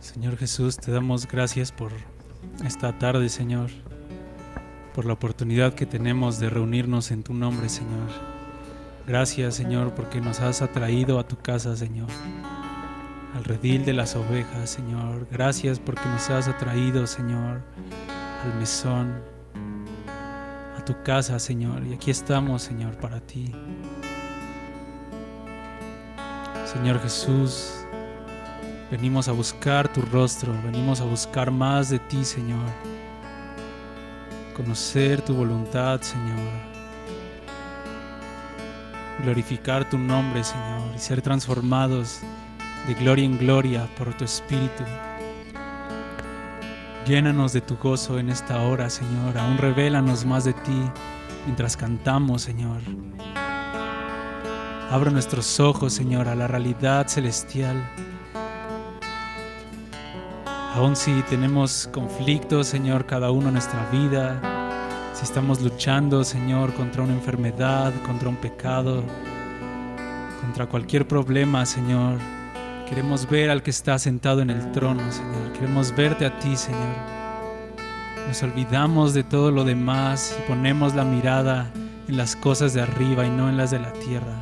Señor Jesús, te damos gracias por esta tarde, Señor, por la oportunidad que tenemos de reunirnos en tu nombre, Señor. Gracias, Señor, porque nos has atraído a tu casa, Señor, al redil de las ovejas, Señor. Gracias porque nos has atraído, Señor, al mesón, a tu casa, Señor. Y aquí estamos, Señor, para ti. Señor Jesús, venimos a buscar tu rostro, venimos a buscar más de ti, Señor. Conocer tu voluntad, Señor. Glorificar tu nombre, Señor, y ser transformados de gloria en gloria por tu Espíritu. Llénanos de tu gozo en esta hora, Señor. Aún revélanos más de ti mientras cantamos, Señor. Abre nuestros ojos, Señor, a la realidad celestial. Aún si tenemos conflictos, Señor, cada uno en nuestra vida, si estamos luchando, Señor, contra una enfermedad, contra un pecado, contra cualquier problema, Señor, queremos ver al que está sentado en el trono, Señor. Queremos verte a ti, Señor. Nos olvidamos de todo lo demás y ponemos la mirada en las cosas de arriba y no en las de la tierra.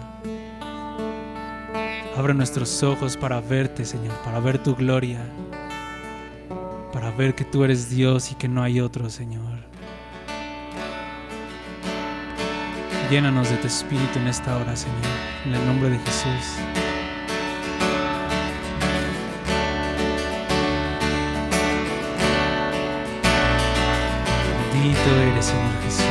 Abre nuestros ojos para verte, Señor, para ver tu gloria, para ver que tú eres Dios y que no hay otro, Señor. Llénanos de tu Espíritu en esta hora, Señor, en el nombre de Jesús. Bendito eres, Señor Jesús.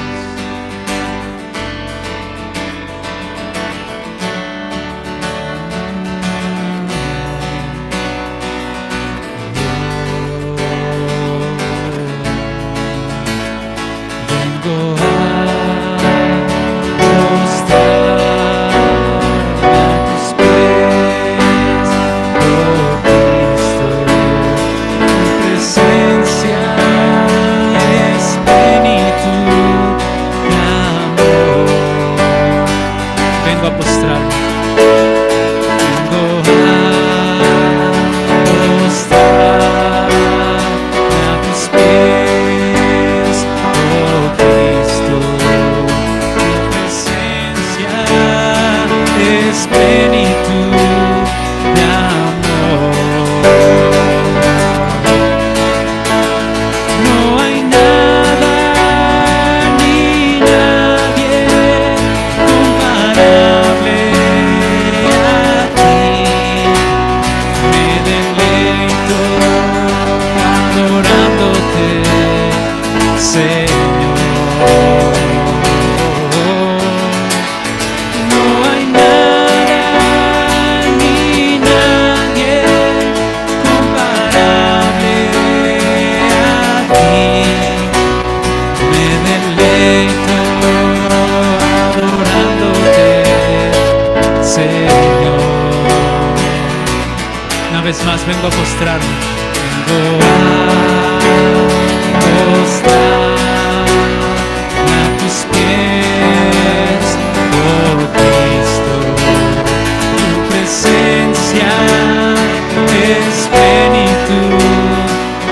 Más vengo a postrarme, vengo a postrar a tus pies, oh Cristo. Tu presencia es plenitud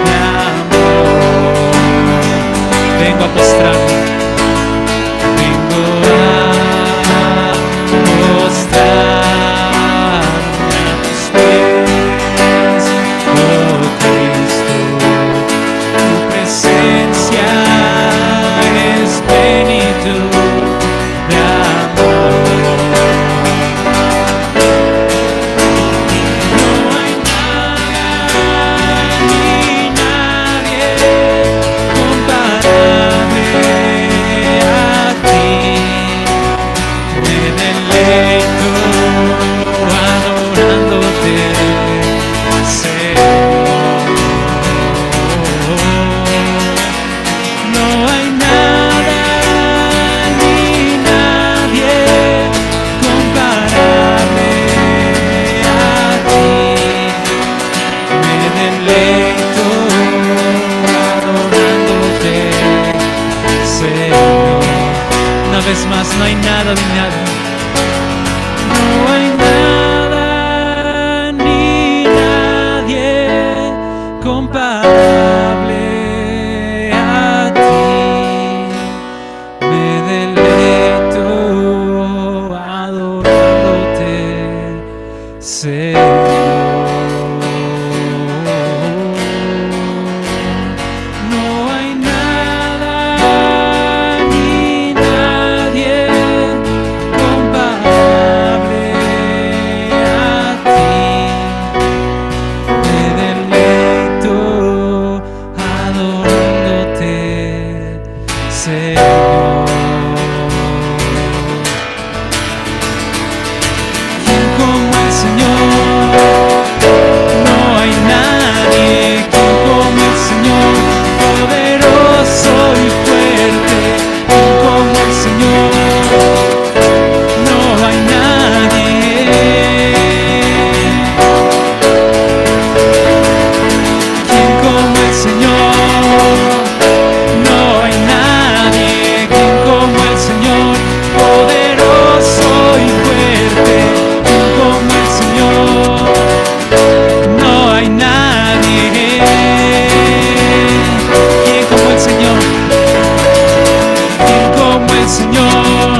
de amor. Vengo a postrarme, vengo a postrar. Más, no hay nada ni nada. No hay nada ni nadie Señor. No hay nada ni nadie comparable a ti. Me deleito adorándote, Señor. ¿Quién como el Señor? No hay nadie. ¿Quién como el Señor? Poderoso y fuerte. ¿Quién como el Señor? No hay nadie. ¿Quién como el Señor? No hay nadie. ¿Quién como el Señor? Poderoso y fuerte. ¿Quién como el Señor? No hay nadie. ¿Quién como el Señor? ¿Quién como el Señor?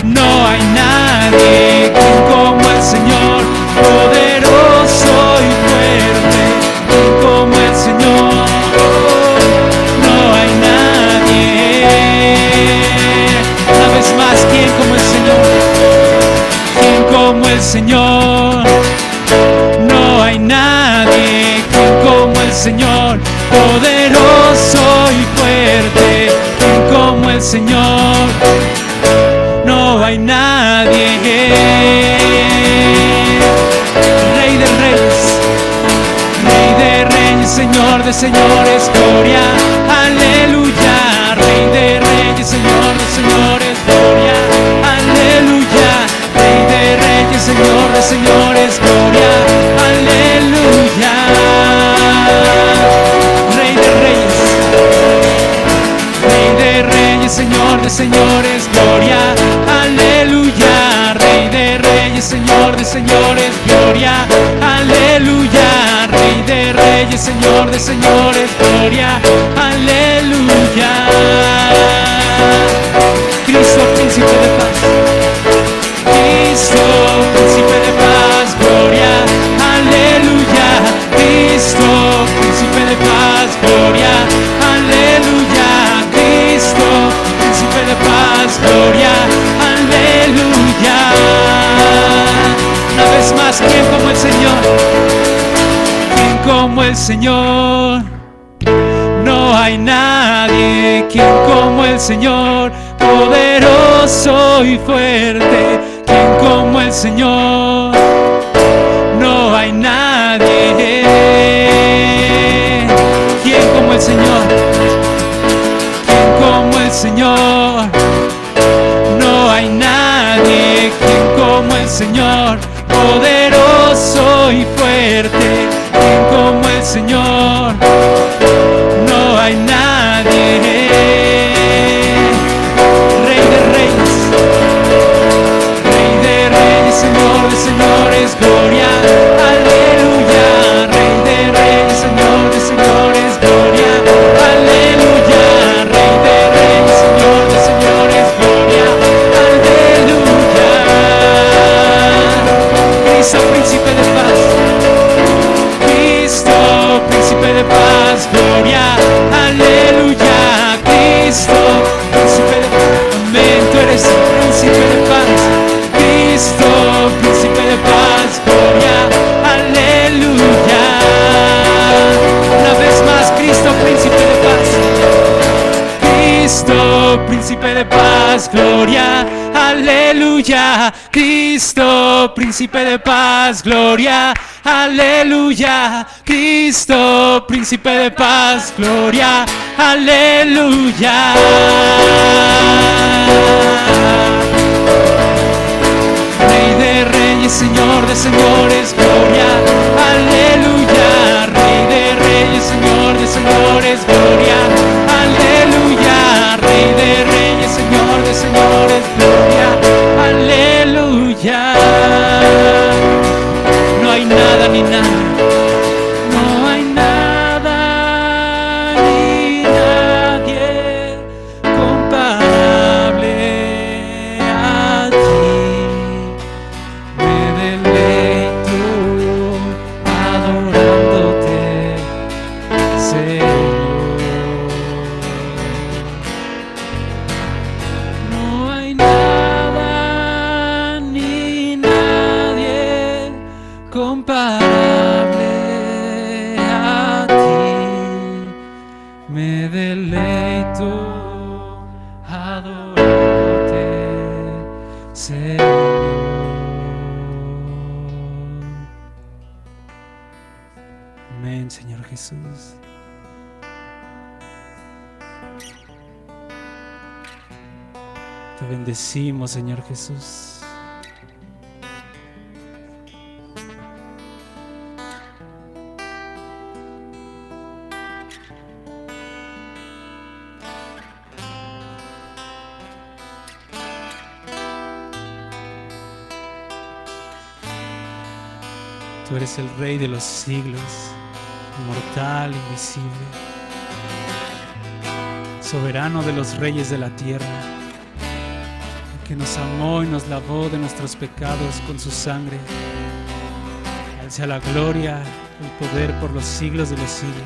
No hay nadie. ¿Quién como el Señor? Poderoso y fuerte. ¿Quién como el Señor? No hay nadie. Una vez más, ¿quién como el Señor? ¿Quién como el Señor? No hay nadie. ¿Quién como el Señor? Poderoso y fuerte. ¿Quién como el Señor? No hay nadie. Rey de reyes, Señor de señores, gloria, aleluya. Rey de reyes, Señor de señores, gloria, aleluya. Rey de reyes, Señor de señores, gloria, aleluya. Rey de reyes, Señor de señores, gloria, aleluya. Rey de reyes, Señor de señores, gloria, aleluya. Rey de reyes, Señor de señores, gloria, aleluya. Cristo, príncipe de paz. Cristo, príncipe de paz, gloria, aleluya. Cristo, príncipe de paz, gloria, aleluya. Cristo, príncipe de paz, gloria, aleluya. Una vez más, ¿quién como el Señor? ¿Quién como el Señor? No hay nadie. ¿Quién como el Señor? Poderoso y fuerte. ¿Quién como el Señor? No hay nadie. ¿Quién como el Señor? ¿Quién como el Señor? No hay nadie. ¿Quién como el Señor? Poderoso y fuerte. ¿Quién como el Señor? No hay nadie. Rey de reyes, Señor de señores, gloria, aleluya. Rey de reyes, Señor de señores, gloria, aleluya. Rey de reyes, Señor de señores, gloria, aleluya. Cristo, príncipe de paz. Cristo, príncipe de paz, gloria, aleluya. Cristo, príncipe de paz, amén. Tú eres el príncipe de paz. Cristo, príncipe de paz, gloria, aleluya. Una vez más, Cristo, príncipe de paz. Cristo, príncipe de paz, gloria, aleluya. Cristo, príncipe de paz, gloria, aleluya. Cristo, príncipe de paz, gloria, aleluya. Rey de reyes, Señor de señores, gloria, aleluya. Rey de reyes, Señor de señores, gloria, aleluya. Rey de reyes, Señor de señores, gloria, aleluya. No hay nada ni nada. No hay nada ni nadie comparable a ti. Me deleito comparable a ti. Me deleito adorándote, Señor. Amén, Señor Jesús. Te bendecimos, Señor Jesús. Tú eres el Rey de los siglos, inmortal, invisible, soberano de los reyes de la tierra, que nos amó y nos lavó de nuestros pecados con su sangre. A Él sea la gloria, el poder por los siglos de los siglos.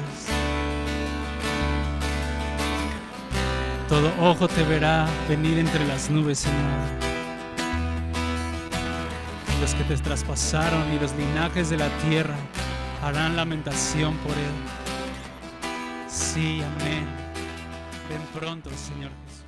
Todo ojo te verá venir entre las nubes, Señor. Y los que te traspasaron y los linajes de la tierra harán lamentación por Él. Sí, amén. Ven pronto, Señor Jesús.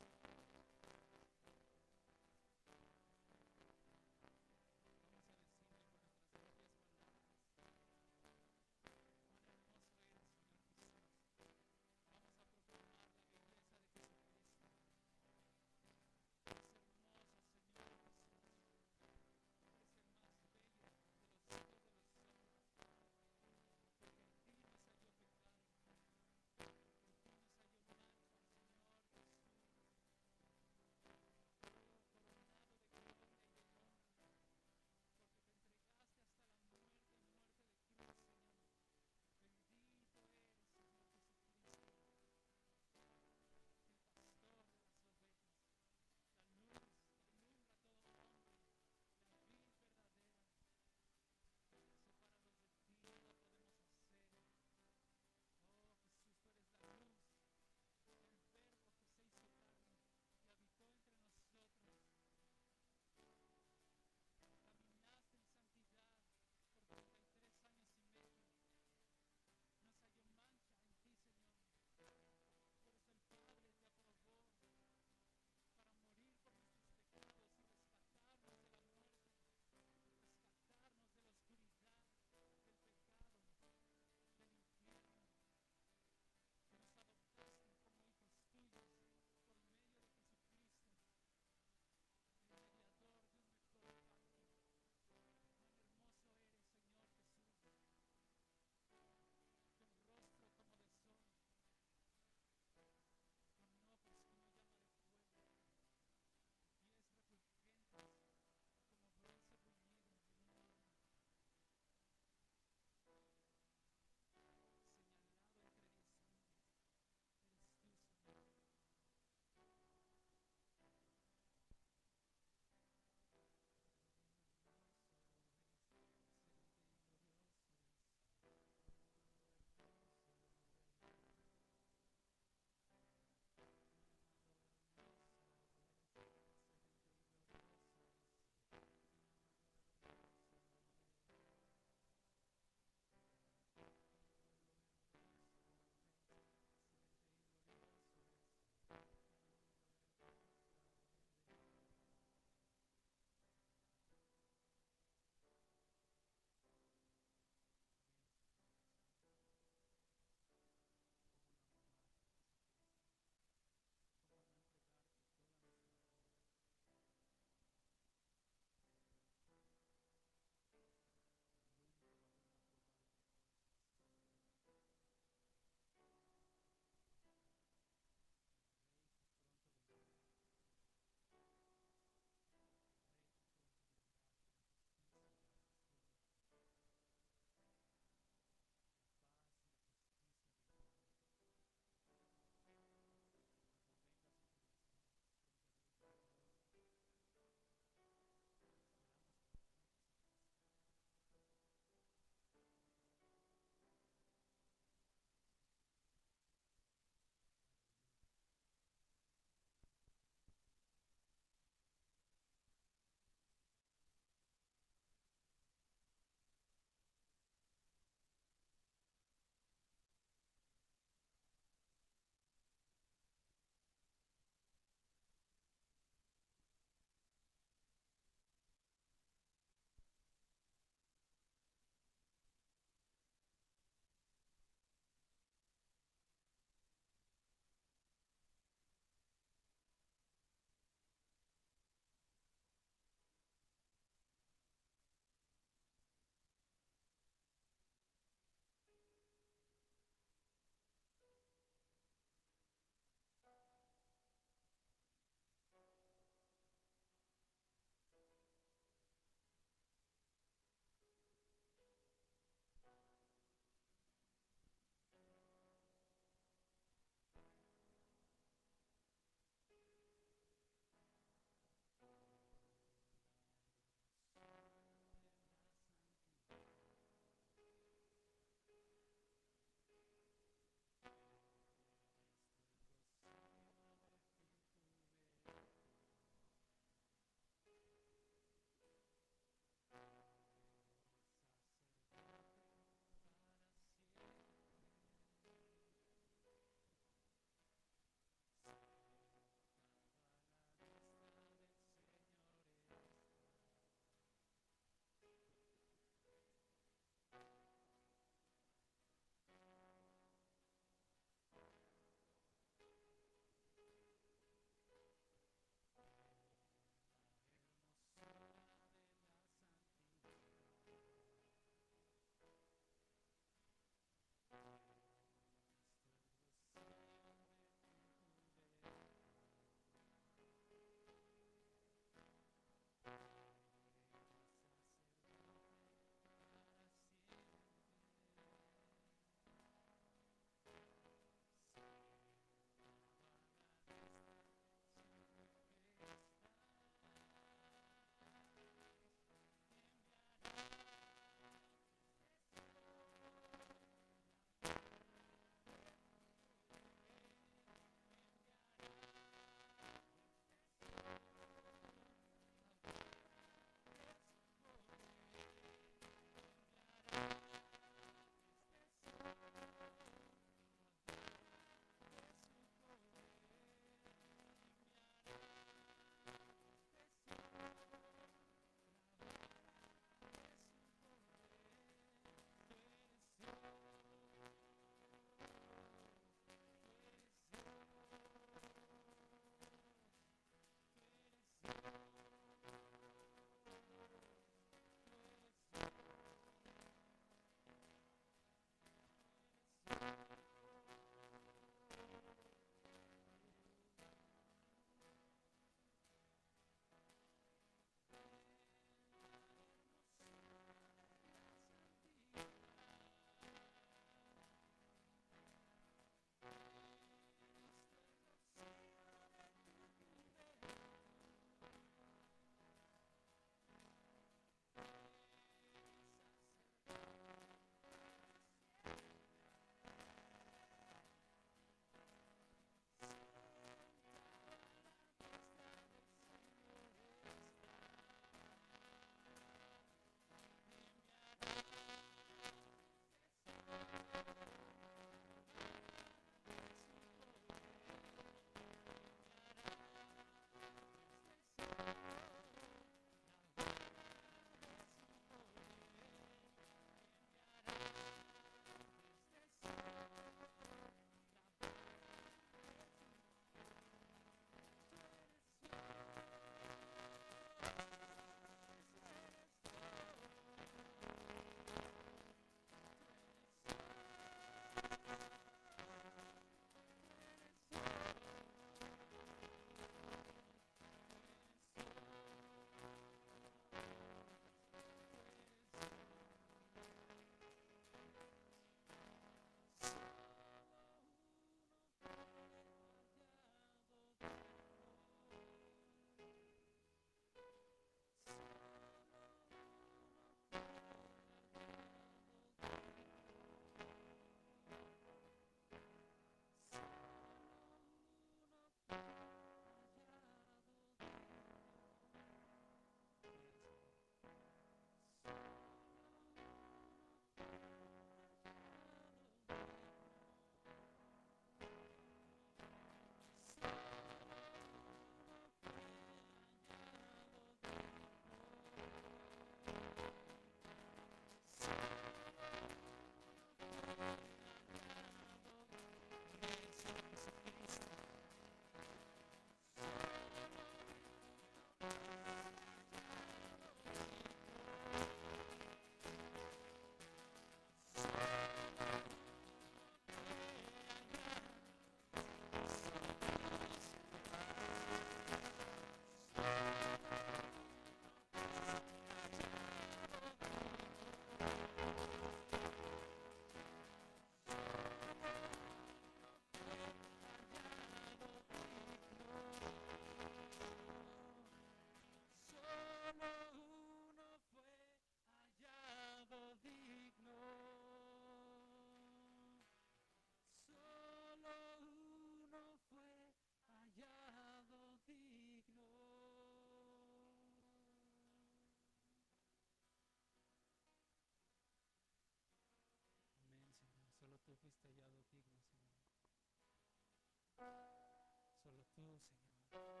Señor.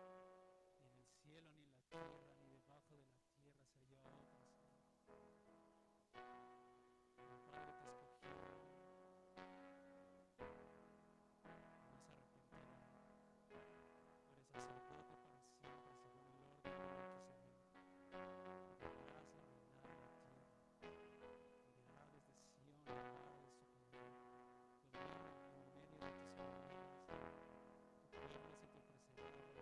Ni en el cielo, ni en la tierra, ni debajo de la tierra se halló otro, Señor. El Padre te escogió, no se arrepentirá. Tú eres sacerdote para siempre, según el orden de Melquisedec. Gobernarás y reinar en la tierra. Mirará desde Sión y hablará de su poder. Podrá en medio de tus enemigos. Tu pueblo se te ofrecerá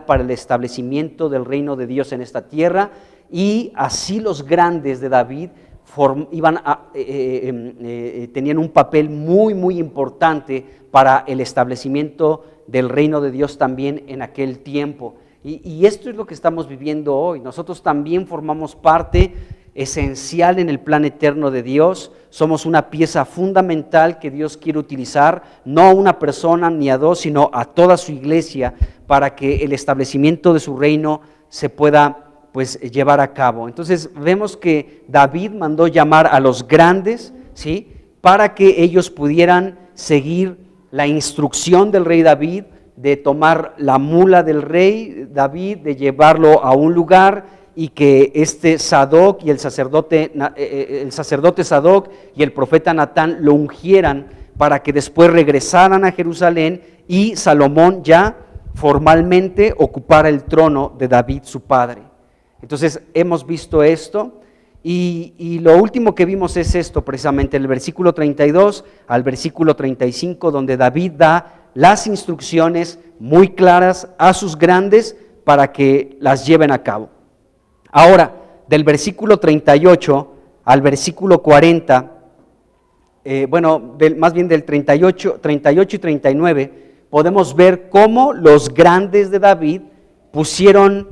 para el establecimiento del reino de Dios en esta tierra, y así los grandes de David tenían un papel muy importante para el establecimiento del reino de Dios también en aquel tiempo. Y esto es lo que estamos viviendo hoy. Nosotros también formamos parte esencial en el plan eterno de Dios. Somos una pieza fundamental que Dios quiere utilizar, no a una persona ni a dos, sino a toda su iglesia, para que el establecimiento de su reino se pueda llevar a cabo. Entonces vemos que David mandó llamar a los grandes, ¿sí?, para que ellos pudieran seguir la instrucción del rey David de tomar la mula del rey David, de llevarlo a un lugar, y que Sadoc y el sacerdote Sadoc y el profeta Natán lo ungieran para que después regresaran a Jerusalén y Salomón ya formalmente ocupara el trono de David su padre. Entonces hemos visto esto, y lo último que vimos es esto, precisamente el versículo 32 al versículo 35, donde David da las instrucciones muy claras a sus grandes para que las lleven a cabo. Ahora, del versículo 38 al versículo 40, más bien del 38 y 39, podemos ver cómo los grandes de David pusieron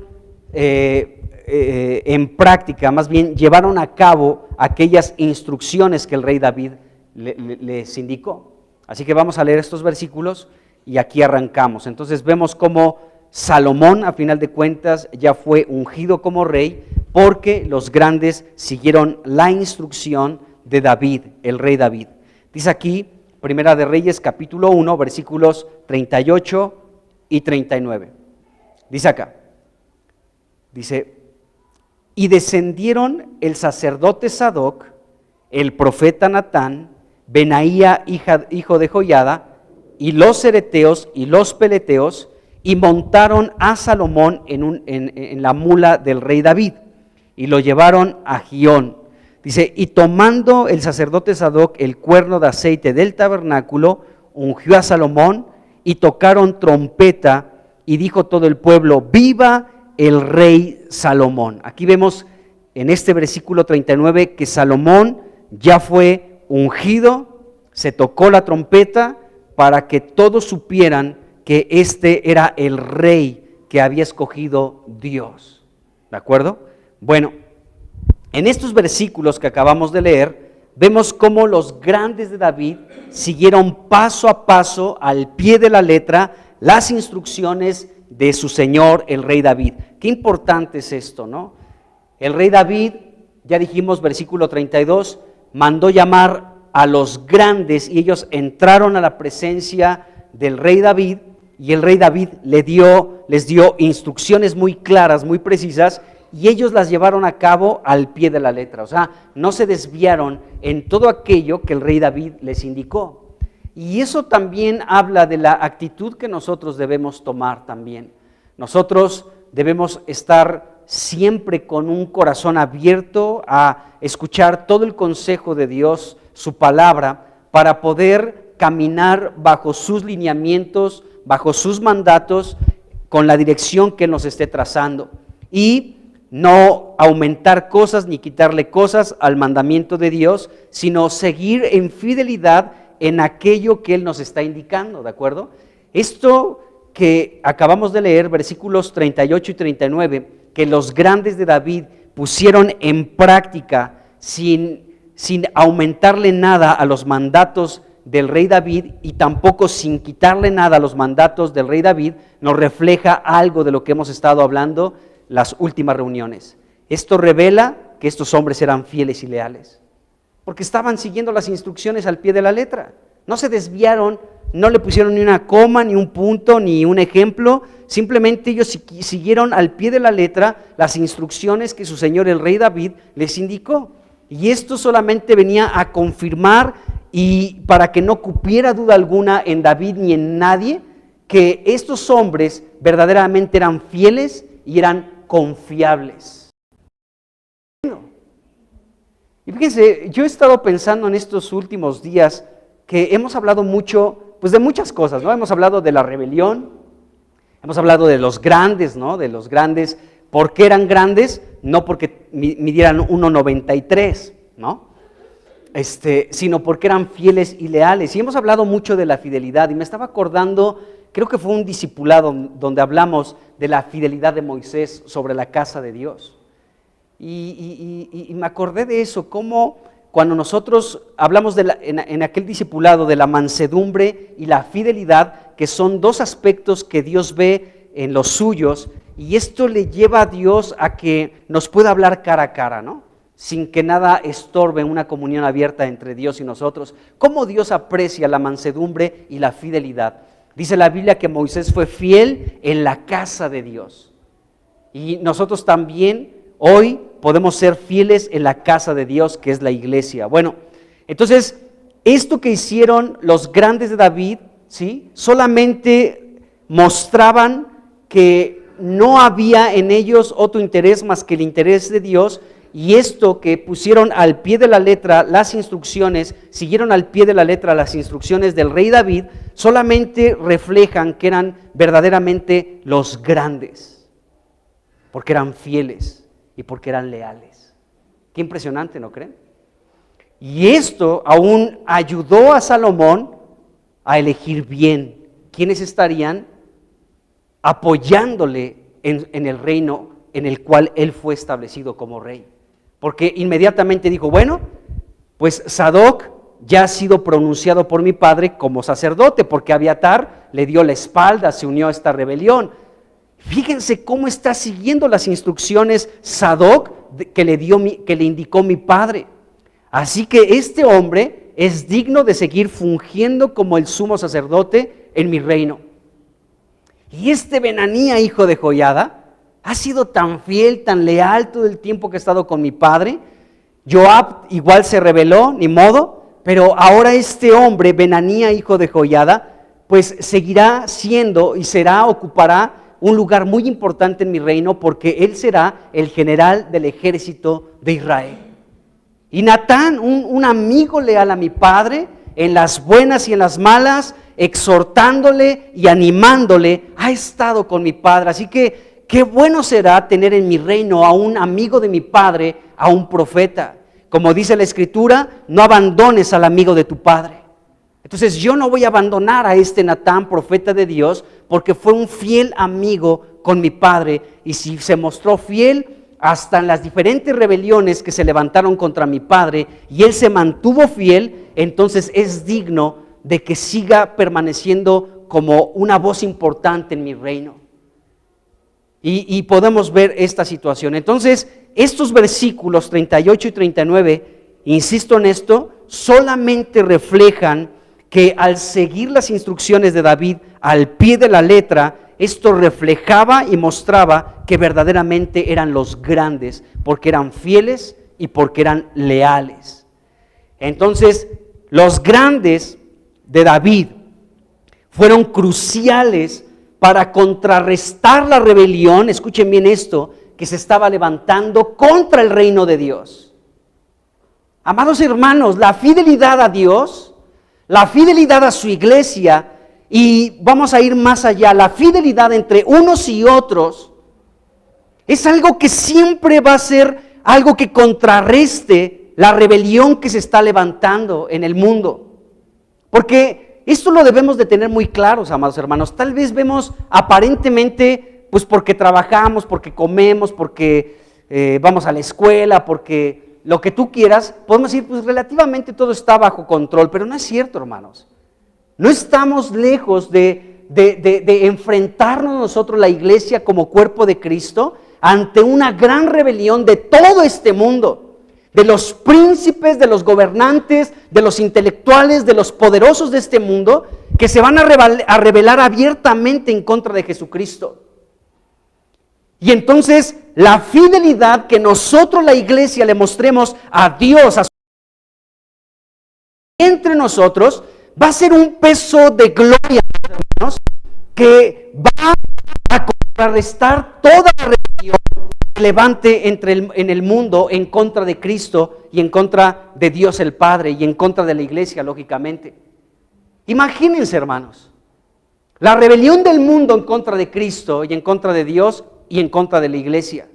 en práctica, más bien llevaron a cabo aquellas instrucciones que el rey David les indicó. Así que vamos a leer estos versículos y aquí arrancamos. Entonces vemos cómo Salomón, a final de cuentas, ya fue ungido como rey porque los grandes siguieron la instrucción de David, el rey David. Dice aquí, Primera de Reyes, capítulo 1, versículos 38 y 39. Dice acá, dice: y descendieron el sacerdote Sadoc, el profeta Natán, Benaía, hijo de Joiada, y los cereteos y los peleteos, y montaron a Salomón en la mula del rey David, y lo llevaron a Gión. Dice, y tomando el sacerdote Sadoc el cuerno de aceite del tabernáculo, ungió a Salomón, y tocaron trompeta, y dijo todo el pueblo: viva el rey Salomón. Aquí vemos en este versículo 39 que Salomón ya fue ungido, se tocó la trompeta para que todos supieran que este era el rey que había escogido Dios. ¿De acuerdo? Bueno, en estos versículos que acabamos de leer, vemos cómo los grandes de David siguieron paso a paso, al pie de la letra, las instrucciones de su señor, el rey David. Qué importante es esto, ¿no? El rey David, ya dijimos, versículo 32, mandó llamar a los grandes y ellos entraron a la presencia del rey David, y el rey David les dio instrucciones muy claras, muy precisas, y ellos las llevaron a cabo al pie de la letra. O sea, no se desviaron en todo aquello que el rey David les indicó. Y eso también habla de la actitud que nosotros debemos tomar también. Nosotros debemos estar siempre con un corazón abierto a escuchar todo el consejo de Dios, su palabra, para poder caminar bajo sus lineamientos, bajo sus mandatos, con la dirección que Él nos esté trazando. Y no aumentar cosas ni quitarle cosas al mandamiento de Dios, sino seguir en fidelidad en aquello que Él nos está indicando, ¿de acuerdo? Esto que acabamos de leer, versículos 38 y 39, que los grandes de David pusieron en práctica sin aumentarle nada a los mandatos del rey David y tampoco sin quitarle nada a los mandatos del rey David, nos refleja algo de lo que hemos estado hablando las últimas reuniones. Esto revela que estos hombres eran fieles y leales, porque estaban siguiendo las instrucciones al pie de la letra. No se desviaron, no le pusieron ni una coma, ni un punto, ni un ejemplo. Simplemente ellos siguieron al pie de la letra las instrucciones que su señor el rey David les indicó. Y esto solamente venía a confirmar, y para que no cupiera duda alguna en David ni en nadie, que estos hombres verdaderamente eran fieles y eran confiables. Y fíjense, yo he estado pensando en estos últimos días que hemos hablado mucho, pues de muchas cosas, ¿no? Hemos hablado de la rebelión, Hemos hablado de los grandes, ¿no? De los grandes. ¿Por qué eran grandes? No porque midieran 1,93, ¿no? Sino porque eran fieles y leales. Y hemos hablado mucho de la fidelidad, y me estaba acordando, creo que fue un discipulado donde hablamos de la fidelidad de Moisés sobre la casa de Dios. Y me acordé de eso, cómo cuando nosotros hablamos en aquel discipulado de la mansedumbre y la fidelidad, que son dos aspectos que Dios ve en los suyos, y esto le lleva a Dios a que nos pueda hablar cara a cara, ¿no? Sin que nada estorbe una comunión abierta entre Dios y nosotros. ¿Cómo Dios aprecia la mansedumbre y la fidelidad? Dice la Biblia que Moisés fue fiel en la casa de Dios. Y nosotros también hoy podemos ser fieles en la casa de Dios, que es la iglesia. Bueno, entonces, esto que hicieron los grandes de David, ¿sí?, solamente mostraban que no había en ellos otro interés más que el interés de Dios. Y esto que pusieron al pie de la letra las instrucciones, siguieron al pie de la letra las instrucciones del rey David, solamente reflejan que eran verdaderamente los grandes, porque eran fieles y porque eran leales. Qué impresionante, ¿no creen? Y esto aún ayudó a Salomón a elegir bien quiénes estarían apoyándole en el reino en el cual él fue establecido como rey. Porque inmediatamente dijo, bueno, pues Sadoc ya ha sido pronunciado por mi padre como sacerdote, porque Abiatar le dio la espalda, se unió a esta rebelión. Fíjense cómo está siguiendo las instrucciones Sadoc que le indicó mi padre. Así que este hombre es digno de seguir fungiendo como el sumo sacerdote en mi reino. Y este Benaní, hijo de Joiada, ha sido tan fiel, tan leal todo el tiempo que ha estado con mi padre. Joab igual se rebeló, ni modo, pero ahora este hombre, Benaní, hijo de Joiada, pues seguirá siendo y ocupará un lugar muy importante en mi reino, porque él será el general del ejército de Israel. Y Natán, un amigo leal a mi padre, en las buenas y en las malas, exhortándole y animándole, ha estado con mi padre. Así que qué bueno será tener en mi reino a un amigo de mi padre, a un profeta. Como dice la Escritura, no abandones al amigo de tu padre. Entonces yo no voy a abandonar a este Natán, profeta de Dios, porque fue un fiel amigo con mi padre, y si se mostró fiel hasta en las diferentes rebeliones que se levantaron contra mi padre, y él se mantuvo fiel, entonces es digno de que siga permaneciendo como una voz importante en mi reino. Y podemos ver esta situación. Entonces, estos versículos 38 y 39, insisto en esto, solamente reflejan que al seguir las instrucciones de David al pie de la letra, esto reflejaba y mostraba que verdaderamente eran los grandes, porque eran fieles y porque eran leales. Entonces, los grandes de David fueron cruciales para contrarrestar la rebelión, escuchen bien esto, que se estaba levantando contra el reino de Dios. Amados hermanos, la fidelidad a Dios, la fidelidad a su iglesia, y vamos a ir más allá, la fidelidad entre unos y otros, es algo que siempre va a ser algo que contrarreste la rebelión que se está levantando en el mundo. Porque esto lo debemos de tener muy claros, amados hermanos. Tal vez vemos aparentemente, pues porque trabajamos, porque comemos, porque vamos a la escuela, porque lo que tú quieras, podemos decir, pues relativamente todo está bajo control, pero no es cierto, hermanos. No estamos lejos de enfrentarnos nosotros, la iglesia, como cuerpo de Cristo, ante una gran rebelión de todo este mundo. De los príncipes, de los gobernantes, de los intelectuales, de los poderosos de este mundo, que se van a rebelar abiertamente en contra de Jesucristo. Y entonces la fidelidad que nosotros, la iglesia, le mostremos a Dios, entre nosotros, va a ser un peso de gloria, hermanos, que va a contrarrestar toda la rebelión levante en el mundo en contra de Cristo y en contra de Dios el Padre y en contra de la iglesia, lógicamente. Imagínense, hermanos, La rebelión del mundo en contra de Cristo y en contra de Dios y en contra de la iglesia.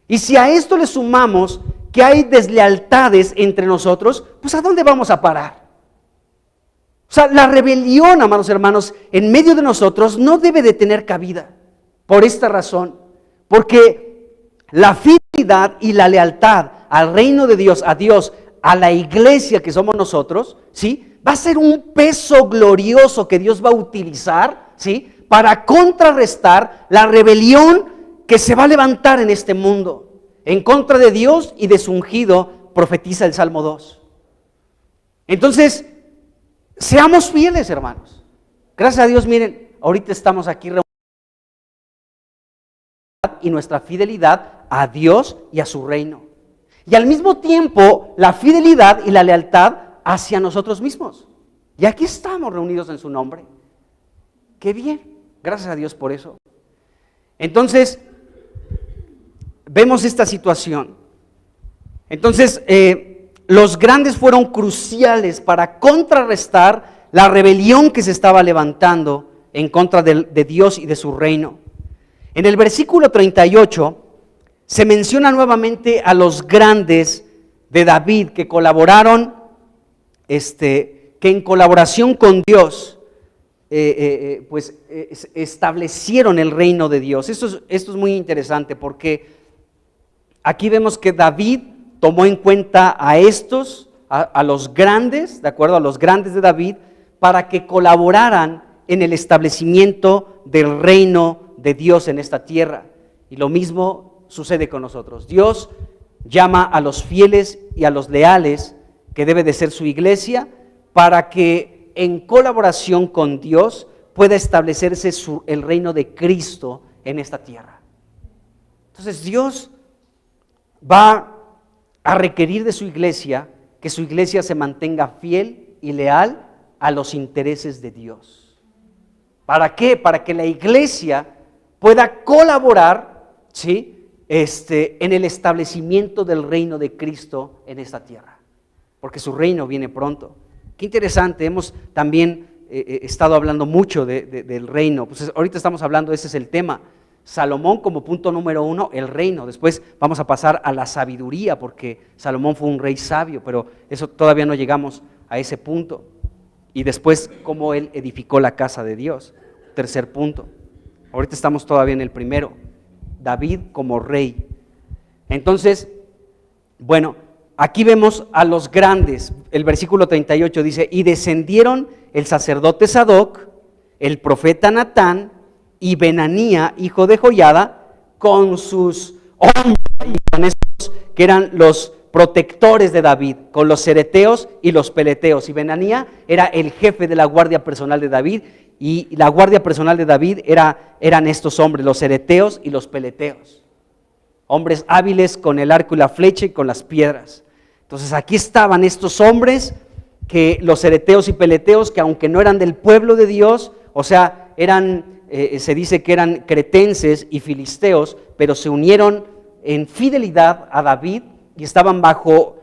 Y si a esto le sumamos que hay deslealtades entre nosotros, pues ¿a dónde vamos a parar? O sea, la rebelión, amados hermanos, en medio de nosotros no debe de tener cabida. Por esta razón, porque la fidelidad y la lealtad al reino de Dios, a Dios, a la iglesia que somos nosotros, ¿sí? Va a ser un peso glorioso que Dios va a utilizar, ¿sí? Para contrarrestar la rebelión que se va a levantar en este mundo. En contra de Dios y de su ungido, profetiza el Salmo 2. Entonces, seamos fieles, hermanos. Gracias a Dios, miren, ahorita estamos aquí reunidos y nuestra fidelidad a Dios y a su reino. Y al mismo tiempo, la fidelidad y la lealtad hacia nosotros mismos. Y aquí estamos reunidos en su nombre. Qué bien, gracias a Dios por eso. Entonces, vemos esta situación. Entonces, los grandes fueron cruciales para contrarrestar la rebelión que se estaba levantando en contra de Dios y de su reino. En el versículo 38 se menciona nuevamente a los grandes de David que colaboraron, que en colaboración con Dios, establecieron el reino de Dios. Esto es muy interesante porque aquí vemos que David tomó en cuenta a estos, a los grandes, de acuerdo a los grandes de David, para que colaboraran en el establecimiento del reino de Dios en esta tierra. Y lo mismo sucede con nosotros. Dios llama a los fieles y a los leales, que debe de ser su iglesia, para que en colaboración con Dios pueda establecerse el reino de Cristo en esta tierra. Entonces Dios va a requerir de su iglesia que su iglesia se mantenga fiel y leal a los intereses de Dios. ¿Para qué? Para que la iglesia pueda colaborar, ¿sí?, en el establecimiento del reino de Cristo en esta tierra, porque su reino viene pronto. Qué interesante, hemos también estado hablando mucho del reino. Pues ahorita estamos hablando, ese es el tema. Salomón como punto número 1, el reino. Después vamos a pasar a la sabiduría, porque Salomón fue un rey sabio, pero eso todavía no llegamos a ese punto. Y después cómo él edificó la casa de Dios. Tercer punto. Ahorita estamos todavía en el primero. David como rey. Entonces, bueno, aquí vemos a los grandes. El versículo 38 dice: y descendieron el sacerdote Sadoc, el profeta Natán y Benanía, hijo de Joiada, con sus hombres, y con estos que eran los protectores de David, con los cereteos y los peleteos. Y Benanía era el jefe de la guardia personal de David, y la guardia personal de David eran estos hombres, los cereteos y los peleteos. Hombres hábiles con el arco y la flecha y con las piedras. Entonces aquí estaban estos hombres, que los cereteos y peleteos, que aunque no eran del pueblo de Dios, o sea, se dice que eran cretenses y filisteos, pero se unieron en fidelidad a David y estaban bajo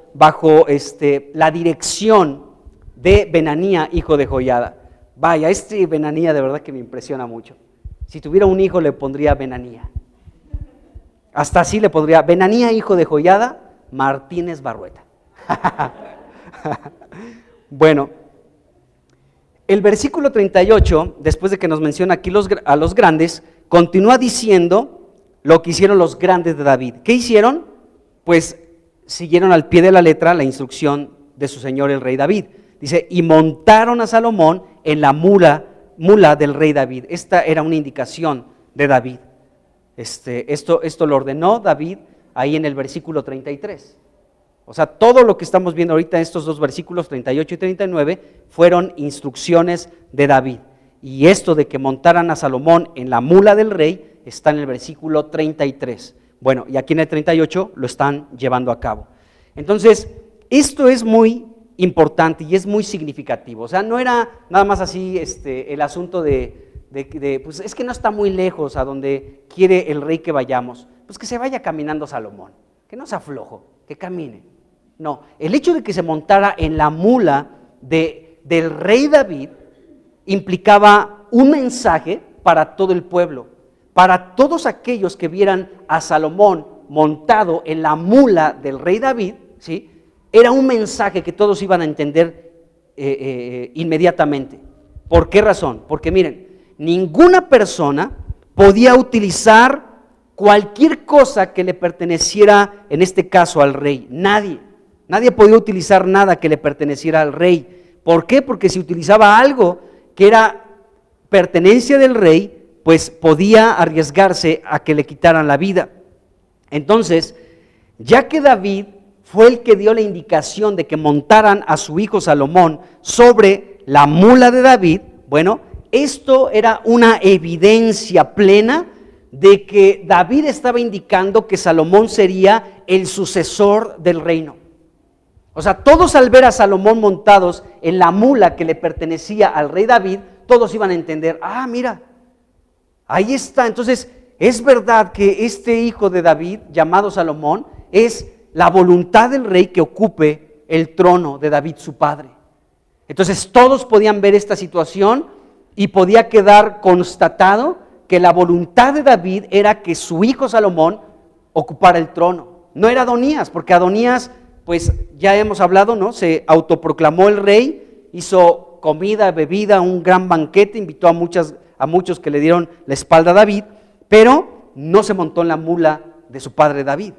la dirección de Benanía, hijo de Joiada. Vaya, Benanía de verdad que me impresiona mucho. Si tuviera un hijo le pondría Benanía. Hasta así le pondría Benanía, hijo de Joiada, Martínez Barrueta. Bueno, el versículo 38, después de que nos menciona aquí a los grandes, continúa diciendo lo que hicieron los grandes de David. ¿Qué hicieron? Pues siguieron al pie de la letra la instrucción de su señor el rey David. Dice, y montaron a Salomón en la mula del rey David. Esta era una indicación de David. Esto lo ordenó David ahí en el versículo 33. O sea, todo lo que estamos viendo ahorita en estos dos versículos 38 y 39 fueron instrucciones de David. Y esto de que montaran a Salomón en la mula del rey está en el versículo 33. Bueno, y aquí en el 38 lo están llevando a cabo. Entonces, esto es muy importante y es muy significativo. O sea, no era nada más así el asunto pues es que no está muy lejos a donde quiere el rey que vayamos. Pues que se vaya caminando Salomón, que no sea flojo, que camine. No, el hecho de que se montara en la mula del rey David implicaba un mensaje para todo el pueblo, para todos aquellos que vieran a Salomón montado en la mula del rey David, ¿sí? Era un mensaje que todos iban a entender inmediatamente. ¿Por qué razón? Porque miren, ninguna persona podía utilizar cualquier cosa que le perteneciera, en este caso al rey. Nadie podía utilizar nada que le perteneciera al rey. ¿Por qué? Porque si utilizaba algo que era pertenencia del rey, pues podía arriesgarse a que le quitaran la vida. Entonces, ya que David fue el que dio la indicación de que montaran a su hijo Salomón sobre la mula de David, bueno, esto era una evidencia plena de que David estaba indicando que Salomón sería el sucesor del reino. O sea, todos al ver a Salomón montados en la mula que le pertenecía al rey David, todos iban a entender, mira, ahí está. Entonces, es verdad que este hijo de David, llamado Salomón, es la voluntad del rey que ocupe el trono de David, su padre. Entonces, todos podían ver esta situación y podía quedar constatado que la voluntad de David era que su hijo Salomón ocupara el trono. No era Adonías, porque Adonías, pues ya hemos hablado, ¿no? Se autoproclamó el rey, hizo comida, bebida, un gran banquete, invitó a muchos que le dieron la espalda a David, pero no se montó en la mula de su padre David.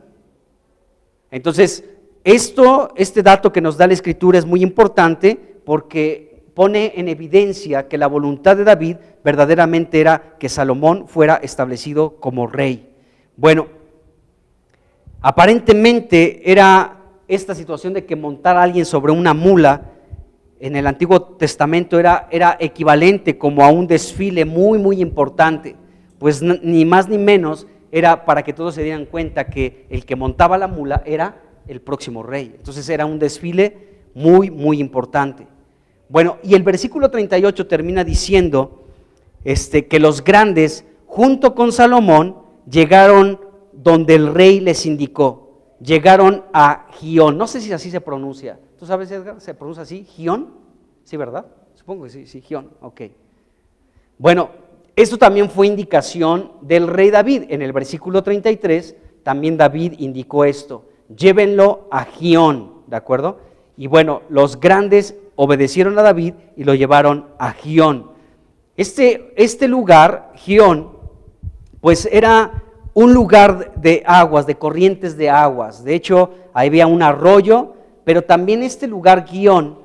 Entonces, este dato que nos da la Escritura es muy importante porque pone en evidencia que la voluntad de David verdaderamente era que Salomón fuera establecido como rey. Bueno, aparentemente era esta situación de que montar a alguien sobre una mula en el Antiguo Testamento era equivalente como a un desfile muy, muy importante, pues ni más ni menos era para que todos se dieran cuenta que el que montaba la mula era el próximo rey. Entonces era un desfile muy, muy importante. Bueno, y el versículo 38 termina diciendo que los grandes, junto con Salomón, llegaron donde el rey les indicó. Llegaron a Gión. No sé si así se pronuncia. ¿Tú sabes, Edgar? ¿Se pronuncia así? ¿Gión? Sí, ¿verdad? Supongo que sí, Gión. Ok. Bueno, esto también fue indicación del rey David. En el versículo 33 también David indicó esto. Llévenlo a Gión, ¿de acuerdo? Y bueno, los grandes obedecieron a David y lo llevaron a Gión. Este lugar, Gión, pues era un lugar de aguas, de corrientes de aguas. De hecho, había un arroyo, pero también este lugar, Gión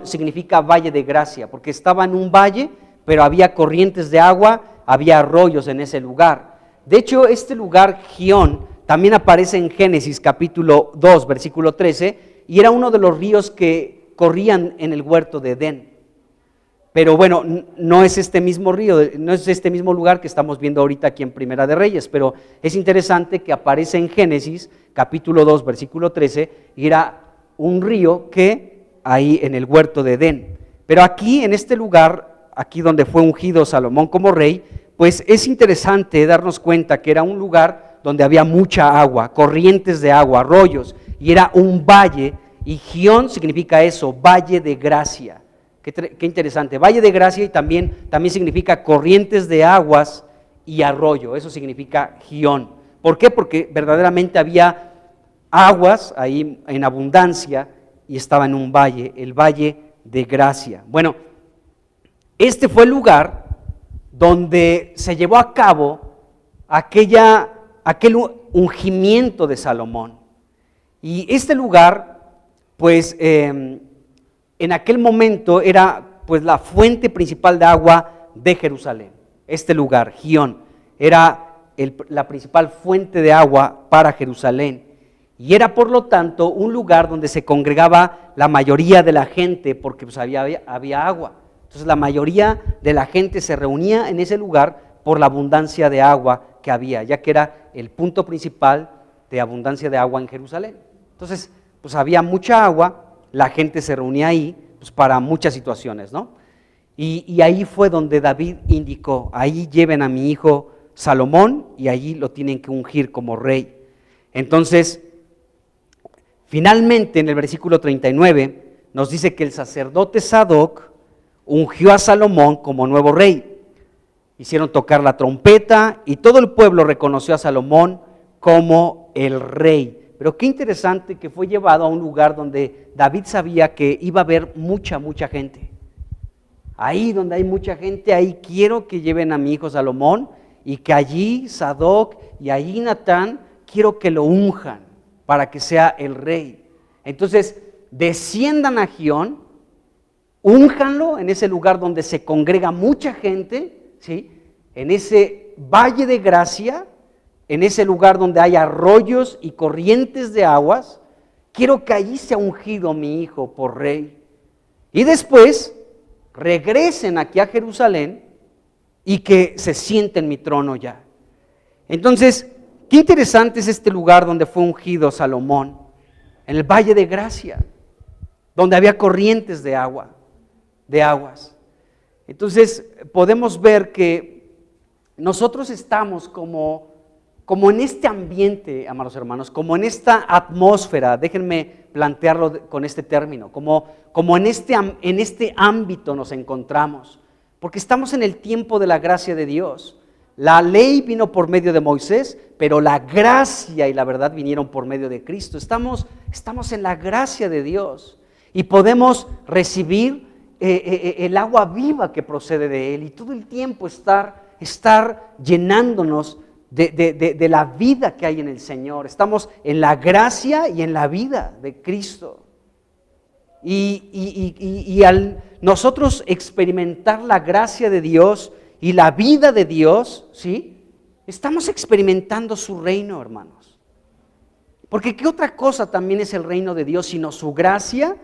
significa valle de gracia, porque estaba en un valle, pero había corrientes de agua, había arroyos en ese lugar. De hecho, este lugar, Gión, también aparece en Génesis capítulo 2, versículo 13, y era uno de los ríos que corrían en el huerto de Edén. Pero bueno, no es este mismo río, no es este mismo lugar que estamos viendo ahorita aquí en Primera de Reyes, pero es interesante que aparece en Génesis capítulo 2, versículo 13, y era un río que ahí en el huerto de Edén. Pero aquí, en este lugar, aquí donde fue ungido Salomón como rey, pues es interesante darnos cuenta que era un lugar donde había mucha agua, corrientes de agua, arroyos, y era un valle, y Gión significa eso, valle de gracia. Qué interesante, valle de gracia, y también significa corrientes de aguas y arroyo, eso significa Gión. ¿Por qué? Porque verdaderamente había aguas ahí en abundancia y estaba en un valle, el valle de gracia. Bueno, este fue el lugar donde se llevó a cabo aquel ungimiento de Salomón. Y este lugar, pues en aquel momento era pues la fuente principal de agua de Jerusalén. Este lugar, Gión, era la principal fuente de agua para Jerusalén. Y era por lo tanto un lugar donde se congregaba la mayoría de la gente porque pues había agua. Entonces la mayoría de la gente se reunía en ese lugar por la abundancia de agua que había, ya que era el punto principal de abundancia de agua en Jerusalén. Entonces, pues había mucha agua, la gente se reunía ahí pues, para muchas situaciones, ¿no? Y ahí fue donde David indicó, ahí lleven a mi hijo Salomón y allí lo tienen que ungir como rey. Entonces, finalmente en el versículo 39 nos dice que el sacerdote Sadoc ungió a Salomón como nuevo rey. hicieron tocar la trompeta y todo el pueblo reconoció a Salomón como el rey. Pero qué interesante que fue llevado a un lugar donde David sabía que iba a haber mucha gente. Ahí donde hay mucha gente, ahí quiero que lleven a mi hijo Salomón y que allí Sadoc y allí Natán, quiero que lo unjan para que sea el rey. Entonces, desciendan a Gión, únjanlo en ese lugar donde se congrega mucha gente, ¿sí? En ese valle de gracia, en ese lugar donde hay arroyos y corrientes de aguas, quiero que allí sea ungido mi hijo por rey. Y después regresen aquí a Jerusalén y que se siente en mi trono ya. Entonces, qué interesante es este lugar donde fue ungido Salomón, en el Valle de Gracia, donde había corrientes de aguas. Entonces, podemos ver que nosotros estamos como en este ambiente, amados hermanos, como en esta atmósfera, déjenme plantearlo con este término, como en este ámbito nos encontramos, porque estamos en el tiempo de la gracia de Dios. La ley vino por medio de Moisés, pero la gracia y la verdad vinieron por medio de Cristo. Estamos en la gracia de Dios y podemos recibir el agua viva que procede de Él y todo el tiempo estar llenándonos de la vida que hay en el Señor. Estamos en la gracia y en la vida de Cristo. Y al nosotros experimentar la gracia de Dios y la vida de Dios, ¿sí? Estamos experimentando su reino, hermanos. Porque ¿qué otra cosa también es el reino de Dios sino su gracia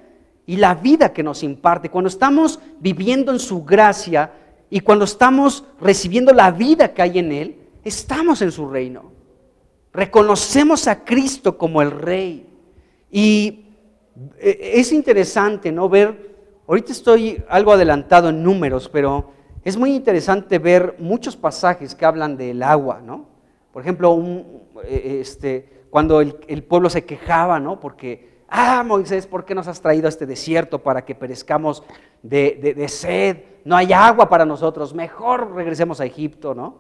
y la vida que nos imparte? Cuando estamos viviendo en su gracia y cuando estamos recibiendo la vida que hay en Él, estamos en su reino. Reconocemos a Cristo como el Rey. Y es interesante, ¿no? Ver, ahorita estoy algo adelantado en números, pero es muy interesante ver muchos pasajes que hablan del agua, ¿no? Por ejemplo, cuando el pueblo se quejaba, ¿no? Porque, Moisés, ¿por qué nos has traído a este desierto para que perezcamos de sed? No hay agua para nosotros, mejor regresemos a Egipto, ¿no?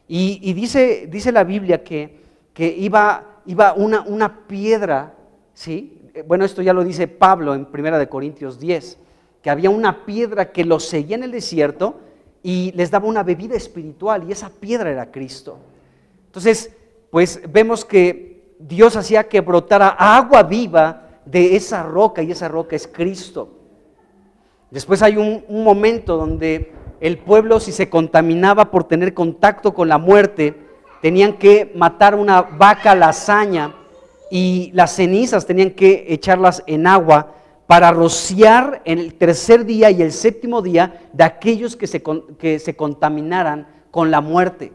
Y dice la Biblia que iba una piedra, ¿sí? Bueno, esto ya lo dice Pablo en 1 Corintios 10, que había una piedra que los seguía en el desierto y les daba una bebida espiritual, y esa piedra era Cristo. Entonces, pues vemos que Dios hacía que brotara agua viva de esa roca, y esa roca es Cristo. Después hay un momento donde el pueblo, si se contaminaba por tener contacto con la muerte, tenían que matar una vaca a la hazaña y las cenizas tenían que echarlas en agua para rociar en el tercer día y el séptimo día de aquellos que se contaminaran con la muerte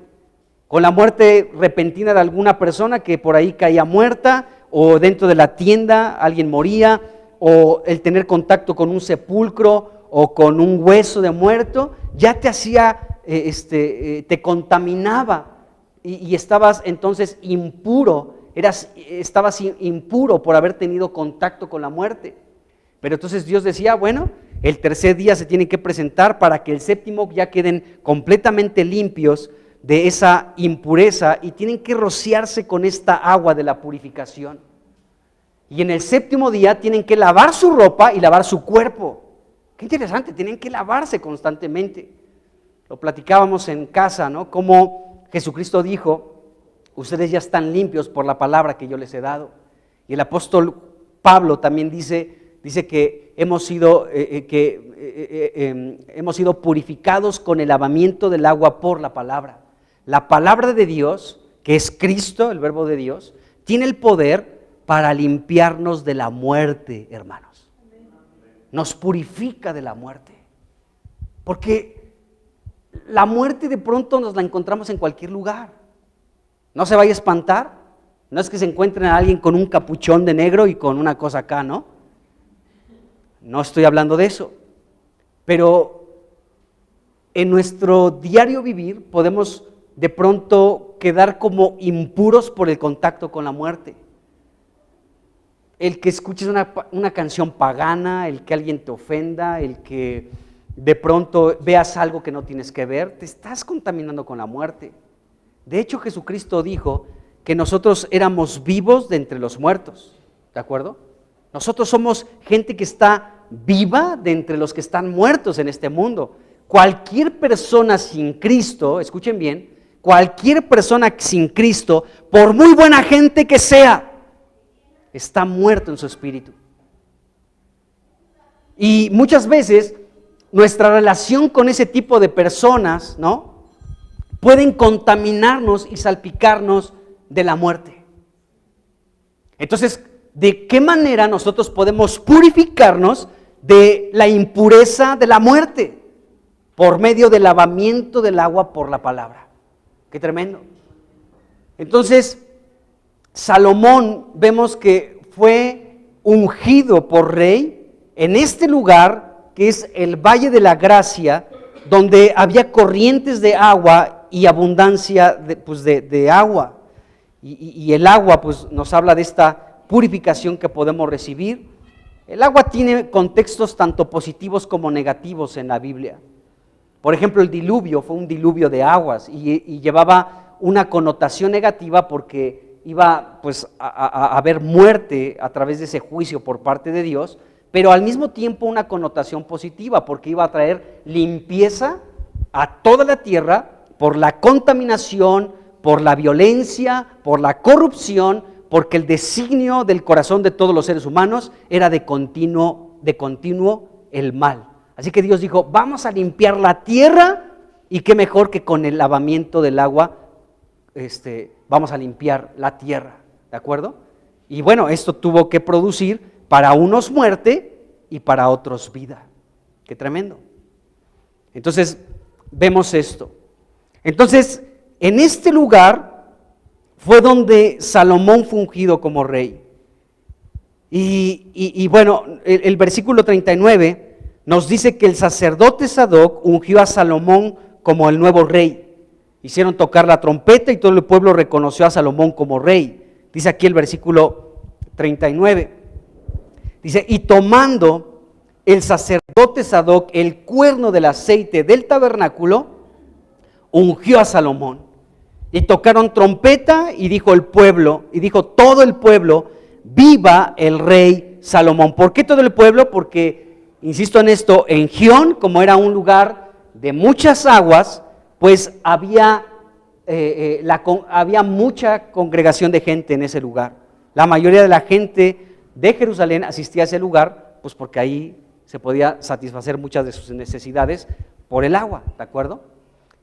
repentina de alguna persona que por ahí caía muerta, o dentro de la tienda alguien moría, o el tener contacto con un sepulcro o con un hueso de muerto, ya te hacía, te contaminaba y estabas entonces impuro, estabas impuro por haber tenido contacto con la muerte. Pero entonces Dios decía, bueno, el tercer día se tienen que presentar para que el séptimo ya queden completamente limpios de esa impureza y tienen que rociarse con esta agua de la purificación. Y en el séptimo día tienen que lavar su ropa y lavar su cuerpo. Qué interesante, tienen que lavarse constantemente. Lo platicábamos en casa, ¿no? Como Jesucristo dijo, ustedes ya están limpios por la palabra que yo les he dado. Y el apóstol Pablo también dice que hemos sido purificados con el lavamiento del agua por la palabra. La palabra de Dios, que es Cristo, el verbo de Dios, tiene el poder para limpiarnos de la muerte, hermanos. Nos purifica de la muerte. Porque la muerte de pronto nos la encontramos en cualquier lugar. No se vaya a espantar. No es que se encuentren a alguien con un capuchón de negro y con una cosa acá, ¿no? No estoy hablando de eso. Pero en nuestro diario vivir podemos de pronto quedar como impuros por el contacto con la muerte. El que escuches una canción pagana, el que alguien te ofenda, el que de pronto veas algo que no tienes que ver, te estás contaminando con la muerte. De hecho, Jesucristo dijo que nosotros éramos vivos de entre los muertos, ¿de acuerdo? Nosotros somos gente que está viva de entre los que están muertos en este mundo. Cualquier persona sin Cristo, escuchen bien, cualquier persona sin Cristo, por muy buena gente que sea, está muerto en su espíritu. Y muchas veces nuestra relación con ese tipo de personas, ¿no?, pueden contaminarnos y salpicarnos de la muerte. Entonces, ¿de qué manera nosotros podemos purificarnos de la impureza de la muerte? Por medio del lavamiento del agua por la palabra. ¡Qué tremendo! Entonces, Salomón vemos que fue ungido por rey en este lugar que es el Valle de la Gracia, donde había corrientes de agua y abundancia de agua. Y el agua pues nos habla de esta purificación que podemos recibir. El agua tiene contextos tanto positivos como negativos en la Biblia. Por ejemplo, el diluvio fue un diluvio de aguas y llevaba una connotación negativa porque iba pues a haber muerte a través de ese juicio por parte de Dios, pero al mismo tiempo una connotación positiva porque iba a traer limpieza a toda la tierra por la contaminación, por la violencia, por la corrupción, porque el designio del corazón de todos los seres humanos era de continuo el mal. Así que Dios dijo, vamos a limpiar la tierra, y qué mejor que con el lavamiento del agua vamos a limpiar la tierra, ¿de acuerdo? Y bueno, esto tuvo que producir para unos muerte y para otros vida. Qué tremendo. Entonces, vemos esto. Entonces, en este lugar fue donde Salomón fue ungido como rey. Y bueno, el versículo 39 nos dice que el sacerdote Sadoc ungió a Salomón como el nuevo rey. Hicieron tocar la trompeta y todo el pueblo reconoció a Salomón como rey. Dice aquí el versículo 39. Dice, y tomando el sacerdote Sadoc el cuerno del aceite del tabernáculo, ungió a Salomón. Y tocaron trompeta y dijo todo el pueblo, viva el rey Salomón. ¿Por qué todo el pueblo? Porque, insisto en esto, en Gión, como era un lugar de muchas aguas, pues había mucha congregación de gente en ese lugar. La mayoría de la gente de Jerusalén asistía a ese lugar, pues porque ahí se podía satisfacer muchas de sus necesidades por el agua, ¿de acuerdo?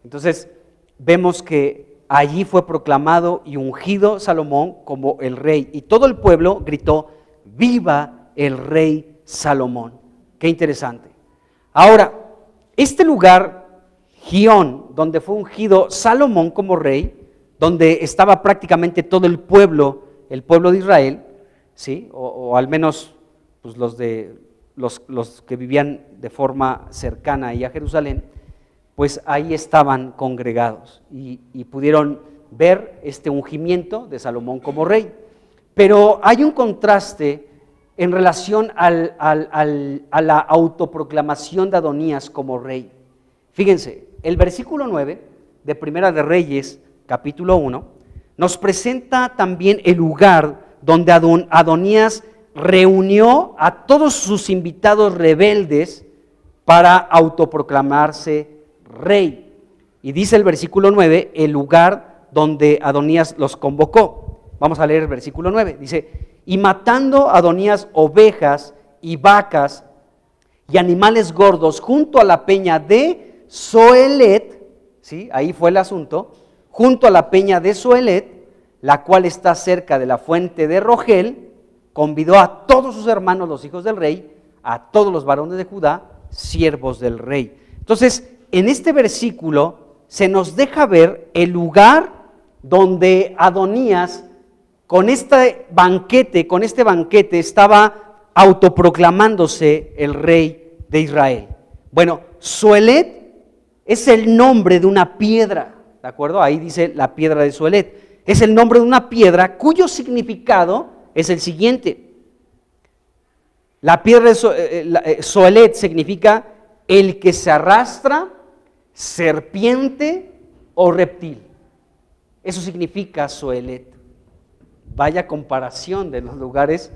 Entonces, vemos que allí fue proclamado y ungido Salomón como el rey, y todo el pueblo gritó, viva el rey Salomón. Qué interesante. Ahora, este lugar, Gión, donde fue ungido Salomón como rey, donde estaba prácticamente todo el pueblo de Israel, ¿sí? O al menos pues, los que vivían de forma cercana ahí a Jerusalén, pues ahí estaban congregados y pudieron ver este ungimiento de Salomón como rey. Pero hay un contraste en relación a la autoproclamación de Adonías como rey. Fíjense, el versículo 9 de Primera de Reyes, capítulo 1, nos presenta también el lugar donde Adonías reunió a todos sus invitados rebeldes para autoproclamarse rey. Y dice el versículo 9, el lugar donde Adonías los convocó. Vamos a leer el versículo 9. Dice, y matando Adonías ovejas y vacas y animales gordos junto a la peña de Zoelet, ¿sí? Ahí fue el asunto, junto a la peña de Zoelet, la cual está cerca de la fuente de Rogel, convidó a todos sus hermanos, los hijos del rey, a todos los varones de Judá, siervos del rey. Entonces, en este versículo se nos deja ver el lugar donde Adonías, con este banquete estaba autoproclamándose el rey de Israel. Bueno, Zoelet es el nombre de una piedra, ¿de acuerdo? Ahí dice la piedra de Zoelet. Es el nombre de una piedra cuyo significado es el siguiente. La piedra de Zoelet significa el que se arrastra, serpiente o reptil. Eso significa Zoelet. Vaya comparación de los lugares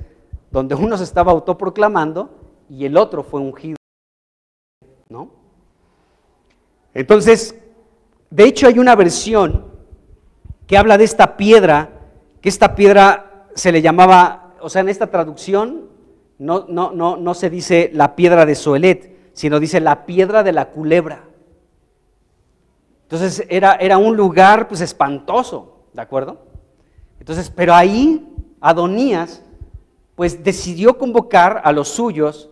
donde uno se estaba autoproclamando y el otro fue ungido, ¿no? Entonces, de hecho hay una versión que habla de esta piedra, que esta piedra se le llamaba, o sea, en esta traducción no se dice la piedra de Zoelet, sino dice la piedra de la culebra. Entonces era un lugar pues espantoso, ¿de acuerdo? Entonces, pero ahí Adonías pues decidió convocar a los suyos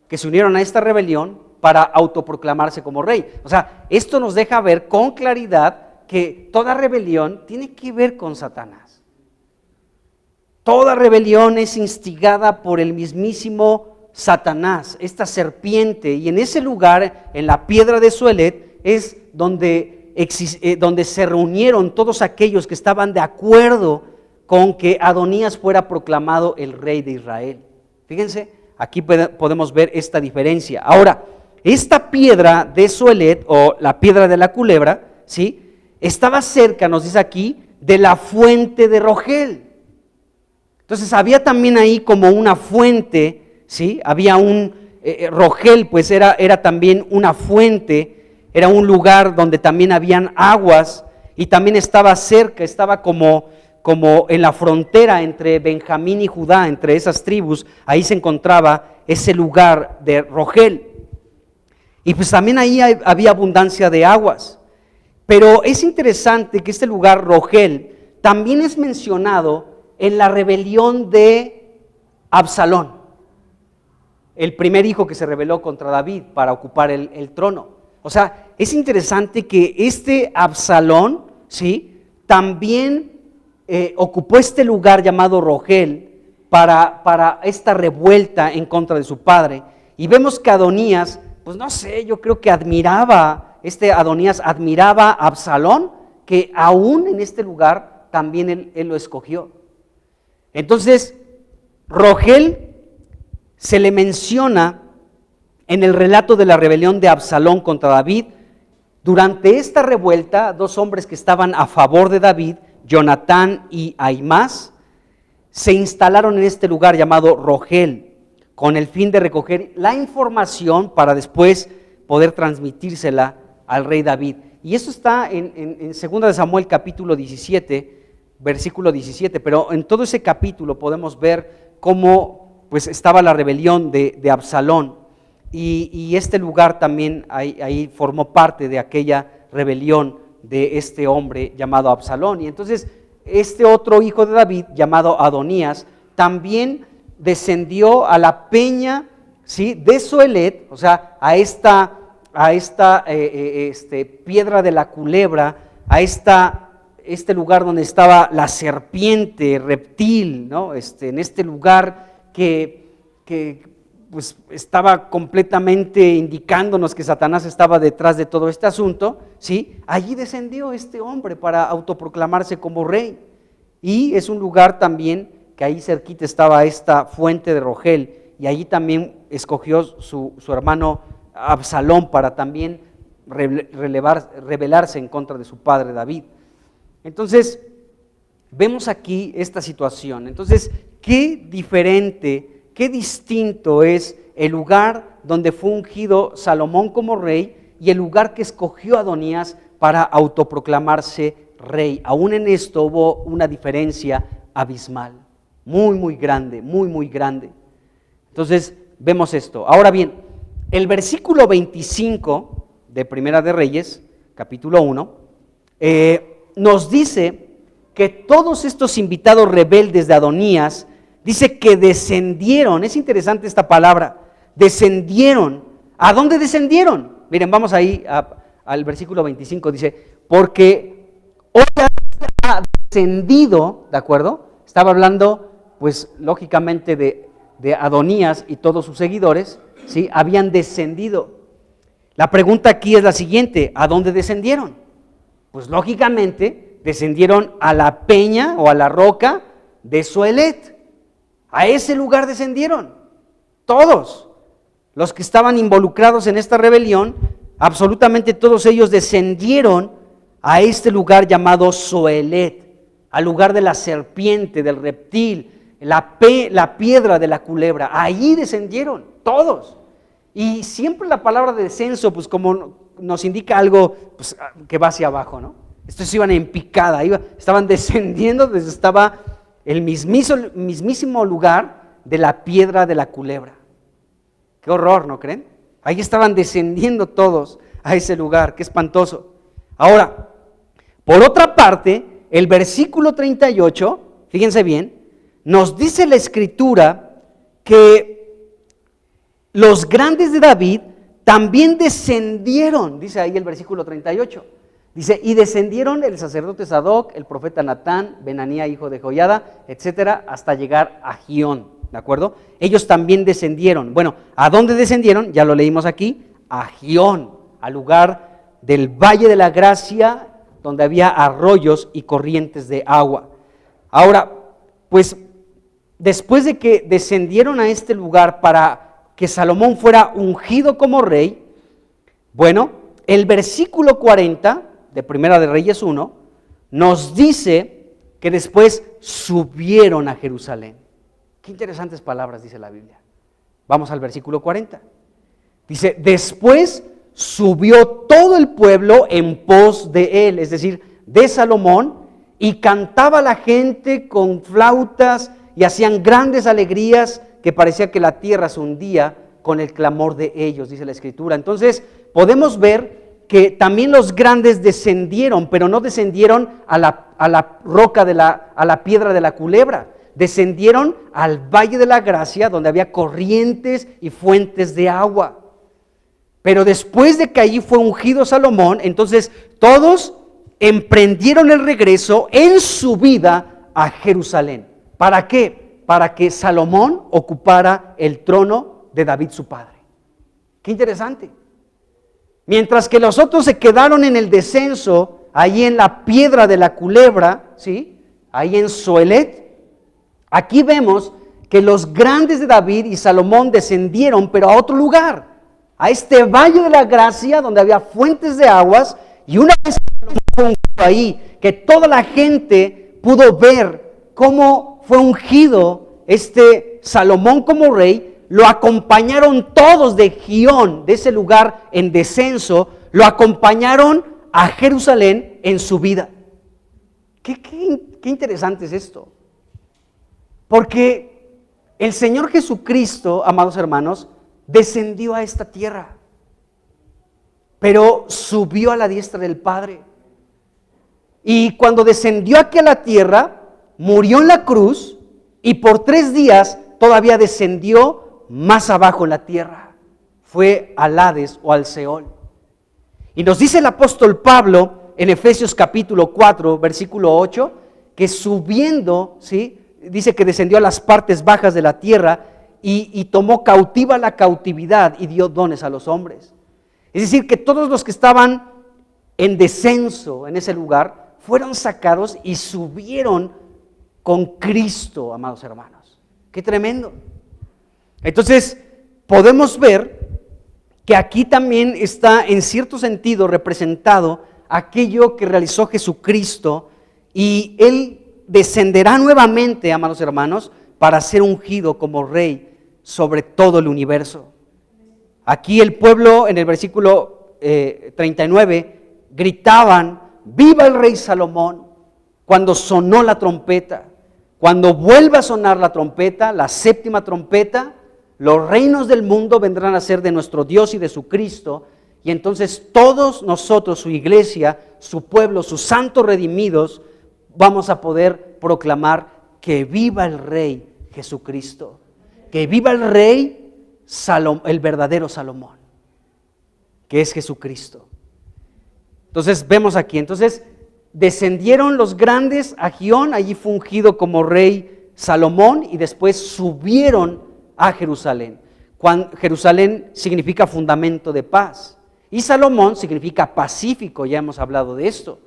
que se unieron a esta rebelión para autoproclamarse como rey. O sea, esto nos deja ver con claridad que toda rebelión tiene que ver con Satanás. Toda rebelión es instigada por el mismísimo Satanás, esta serpiente, y en ese lugar, en la piedra de Zoelet, es donde se reunieron todos aquellos que estaban de acuerdo con que Adonías fuera proclamado el rey de Israel. Fíjense, aquí podemos ver esta diferencia. Ahora, esta piedra de Zoelet, o la piedra de la culebra, ¿sí?, estaba cerca, nos dice aquí, de la fuente de Rogel. Entonces había también ahí como una fuente, ¿sí? Había un Rogel, pues era también una fuente, era un lugar donde también habían aguas, y también estaba cerca, estaba como en la frontera entre Benjamín y Judá, entre esas tribus, ahí se encontraba ese lugar de Rogel. Y pues también ahí había abundancia de aguas. Pero es interesante que este lugar, Rogel, también es mencionado en la rebelión de Absalón, el primer hijo que se rebeló contra David para ocupar el trono. O sea, es interesante que este Absalón, ¿sí?, también ocupó este lugar llamado Rogel para esta revuelta en contra de su padre. Y vemos que Adonías, pues no sé, yo creo que Adonías admiraba a Absalón, que aún en este lugar también él lo escogió. Entonces, Rogel se le menciona en el relato de la rebelión de Absalón contra David. Durante esta revuelta, dos hombres que estaban a favor de David, Jonatán y Ahimás, se instalaron en este lugar llamado Rogel, con el fin de recoger la información para después poder transmitírsela al rey David. Y eso está en 2 de Samuel capítulo 17, versículo 17, pero en todo ese capítulo podemos ver cómo pues estaba la rebelión de Absalón, y este lugar también ahí formó parte de aquella rebelión de este hombre llamado Absalón. Y entonces este otro hijo de David llamado Adonías también descendió a la peña, ¿sí?, de Zoelet, o sea, a esta piedra de la culebra, a este lugar donde estaba la serpiente, reptil, ¿no? En este lugar que pues estaba completamente indicándonos que Satanás estaba detrás de todo este asunto, ¿sí? Allí descendió este hombre para autoproclamarse como rey. Y es un lugar también que ahí cerquita estaba esta fuente de Rogel, y allí también escogió su hermano Absalón para también rebelarse en contra de su padre David. Entonces, vemos aquí esta situación. Entonces, qué diferente, qué distinto es el lugar donde fue ungido Salomón como rey y el lugar que escogió Adonías para autoproclamarse rey. Aún en esto hubo una diferencia abismal, muy, muy grande, muy, muy grande. Entonces, vemos esto. Ahora bien, el versículo 25 de Primera de Reyes, capítulo 1, nos dice que todos estos invitados rebeldes de Adonías, dice que descendieron. Es interesante esta palabra, descendieron. ¿A dónde descendieron? Miren, vamos ahí al versículo 25, dice, porque hoy ha descendido, ¿de acuerdo? Estaba hablando, pues, lógicamente de Adonías y todos sus seguidores, ¿sí? Habían descendido. La pregunta aquí es la siguiente: ¿a dónde descendieron? Pues lógicamente descendieron a la peña o a la roca de Zoelet. A ese lugar descendieron todos. los que estaban involucrados en esta rebelión, absolutamente todos ellos descendieron a este lugar llamado Zoelet, al lugar de la serpiente, del reptil, la piedra de la culebra. Allí descendieron todos. Y siempre la palabra de descenso, pues como nos indica algo pues, que va hacia abajo, ¿no? Estos iban en picada, estaban descendiendo desde estaba el mismísimo lugar de la piedra de la culebra. Qué horror, ¿no creen? Ahí estaban descendiendo todos a ese lugar, qué espantoso. Ahora, por otra parte, el versículo 38, fíjense bien, nos dice la Escritura que los grandes de David también descendieron, dice ahí el versículo 38. Dice, y descendieron el sacerdote Sadoc, el profeta Natán, Benanía, hijo de Joiada, etcétera, hasta llegar a Gión, ¿de acuerdo? Ellos también descendieron. Bueno, ¿a dónde descendieron? Ya lo leímos aquí, a Gión, al lugar del Valle de la Gracia, donde había arroyos y corrientes de agua. Ahora, pues, después de que descendieron a este lugar para que Salomón fuera ungido como rey, bueno, el versículo 40 de Primera de Reyes 1 nos dice que después subieron a Jerusalén. Qué interesantes palabras dice la Biblia. Vamos al versículo 40. Dice, después subió todo el pueblo en pos de él, es decir, de Salomón, y cantaba la gente con flautas y hacían grandes alegrías, que parecía que la tierra se hundía con el clamor de ellos, dice la Escritura. Entonces, podemos ver que también los grandes descendieron, pero no descendieron a la roca, a la piedra de la culebra, descendieron al Valle de la Gracia, donde había corrientes y fuentes de agua. Pero después de que allí fue ungido Salomón, entonces todos emprendieron el regreso en su vida a Jerusalén. ¿Para qué? Para que Salomón ocupara el trono de David su padre. Qué interesante. Mientras que los otros se quedaron en el descenso, ahí en la piedra de la culebra, ¿sí? Ahí en Zoelet, aquí vemos que los grandes de David y Salomón descendieron, pero a otro lugar, a este Valle de la Gracia, donde había fuentes de aguas, y una vez ahí, que toda la gente pudo ver cómo fue ungido este Salomón como rey, lo acompañaron todos de Gión, de ese lugar en descenso, lo acompañaron a Jerusalén en su vida. Qué interesante es esto. Porque el Señor Jesucristo, amados hermanos, descendió a esta tierra, pero subió a la diestra del Padre. Y cuando descendió aquí a la tierra, murió en la cruz y por 3 días todavía descendió más abajo en la tierra. Fue al Hades o al Seol. Y nos dice el apóstol Pablo en Efesios capítulo 4, versículo 8, que subiendo, ¿sí? Dice que descendió a las partes bajas de la tierra y tomó cautiva la cautividad y dio dones a los hombres. Es decir, que todos los que estaban en descenso en ese lugar fueron sacados y subieron con Cristo, amados hermanos. ¡Qué tremendo! Entonces, podemos ver que aquí también está en cierto sentido representado aquello que realizó Jesucristo, y Él descenderá nuevamente, amados hermanos, para ser ungido como Rey sobre todo el universo. Aquí el pueblo, en el versículo 39, gritaban, ¡viva el Rey Salomón! Cuando sonó la trompeta. Cuando vuelva a sonar la trompeta, la 7ª trompeta, los reinos del mundo vendrán a ser de nuestro Dios y de su Cristo, y entonces todos nosotros, su iglesia, su pueblo, sus santos redimidos, vamos a poder proclamar que viva el Rey Jesucristo, que viva el Rey, el verdadero Salomón, que es Jesucristo. Entonces vemos aquí, entonces descendieron los grandes a Gión, allí fue ungido como Rey Salomón, y después subieron a Jerusalén. Jerusalén significa fundamento de paz y Salomón significa pacífico, ya hemos hablado de esto.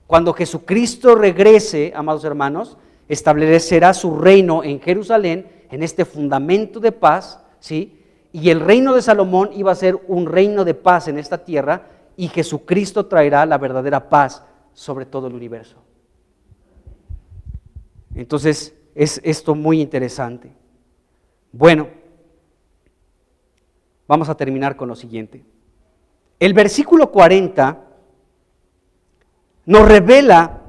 Cuando Jesucristo regrese, amados hermanos, establecerá su reino en Jerusalén, en este fundamento de paz, ¿sí? y el reino de Salomón iba a ser un reino de paz en esta tierra, y Jesucristo traerá la verdadera paz sobre todo el universo. Entonces, es esto muy interesante. Bueno, vamos a terminar con lo siguiente. El versículo 40 nos revela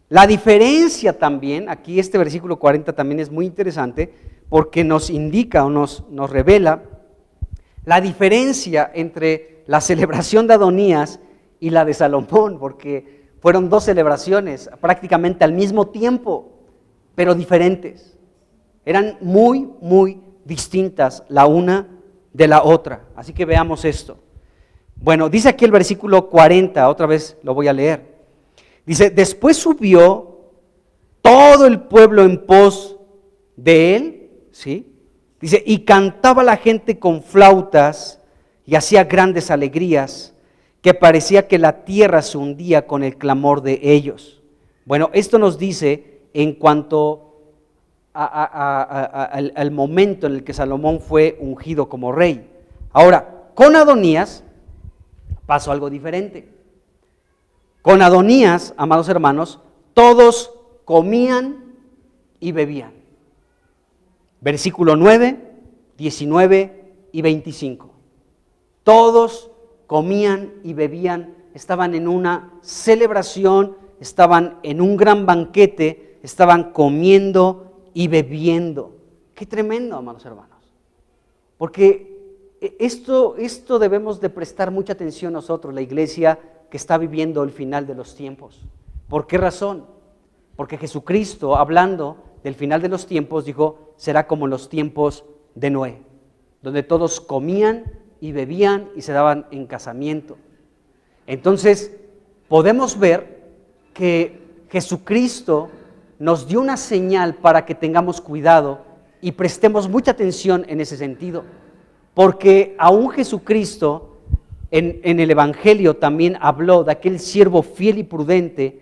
la diferencia también. Aquí este versículo 40 también es muy interesante porque nos indica o nos revela la diferencia entre la celebración de Adonías y la de Salomón, porque fueron dos celebraciones prácticamente al mismo tiempo, pero diferentes. Eran muy, muy distintas la una de la otra. Así que veamos esto. Bueno, dice aquí el versículo 40, otra vez lo voy a leer. Dice, después subió todo el pueblo en pos de él, ¿sí? Dice, y cantaba la gente con flautas y hacía grandes alegrías, que parecía que la tierra se hundía con el clamor de ellos. Bueno, esto nos dice en cuanto al momento en el que Salomón fue ungido como rey. Ahora, con Adonías pasó algo diferente. Con Adonías, amados hermanos, todos comían y bebían. Versículo 9, 19 y 25. Todos comían y bebían, estaban en una celebración, estaban en un gran banquete, estaban comiendo y bebiendo. Qué tremendo, amados hermanos. Porque esto debemos de prestar mucha atención nosotros, la iglesia que está viviendo el final de los tiempos. ¿Por qué razón? Porque Jesucristo, hablando del final de los tiempos, dijo, será como los tiempos de Noé, donde todos comían y bebían y se daban en casamiento. Entonces, podemos ver que Jesucristo nos dio una señal para que tengamos cuidado y prestemos mucha atención en ese sentido, porque aún Jesucristo en el Evangelio también habló de aquel siervo fiel y prudente.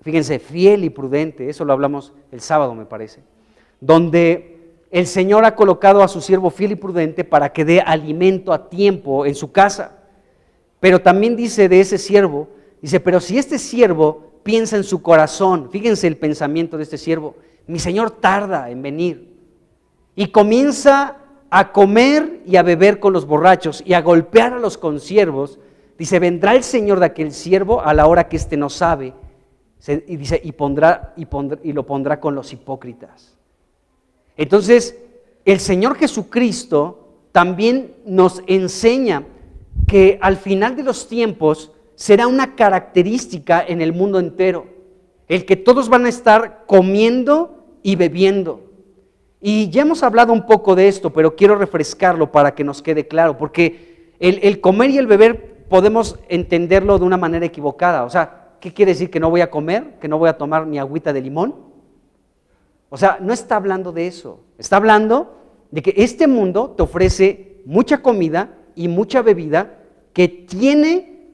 Fíjense, fiel y prudente, eso lo hablamos el sábado me parece, donde el Señor ha colocado a su siervo fiel y prudente para que dé alimento a tiempo en su casa. Pero también dice de ese siervo, dice, pero si este siervo piensa en su corazón, fíjense el pensamiento de este siervo, mi Señor tarda en venir, y comienza a comer y a beber con los borrachos y a golpear a los consiervos, dice, vendrá el Señor de aquel siervo a la hora que éste no sabe, y dice, y lo pondrá con los hipócritas. Entonces, el Señor Jesucristo también nos enseña que al final de los tiempos será una característica en el mundo entero, el que todos van a estar comiendo y bebiendo. Y ya hemos hablado un poco de esto, pero quiero refrescarlo para que nos quede claro, porque el comer y el beber podemos entenderlo de una manera equivocada. O sea, ¿qué quiere decir? ¿Que no voy a comer? ¿Que no voy a tomar mi agüita de limón? O sea, no está hablando de eso. Está hablando de que este mundo te ofrece mucha comida y mucha bebida que tiene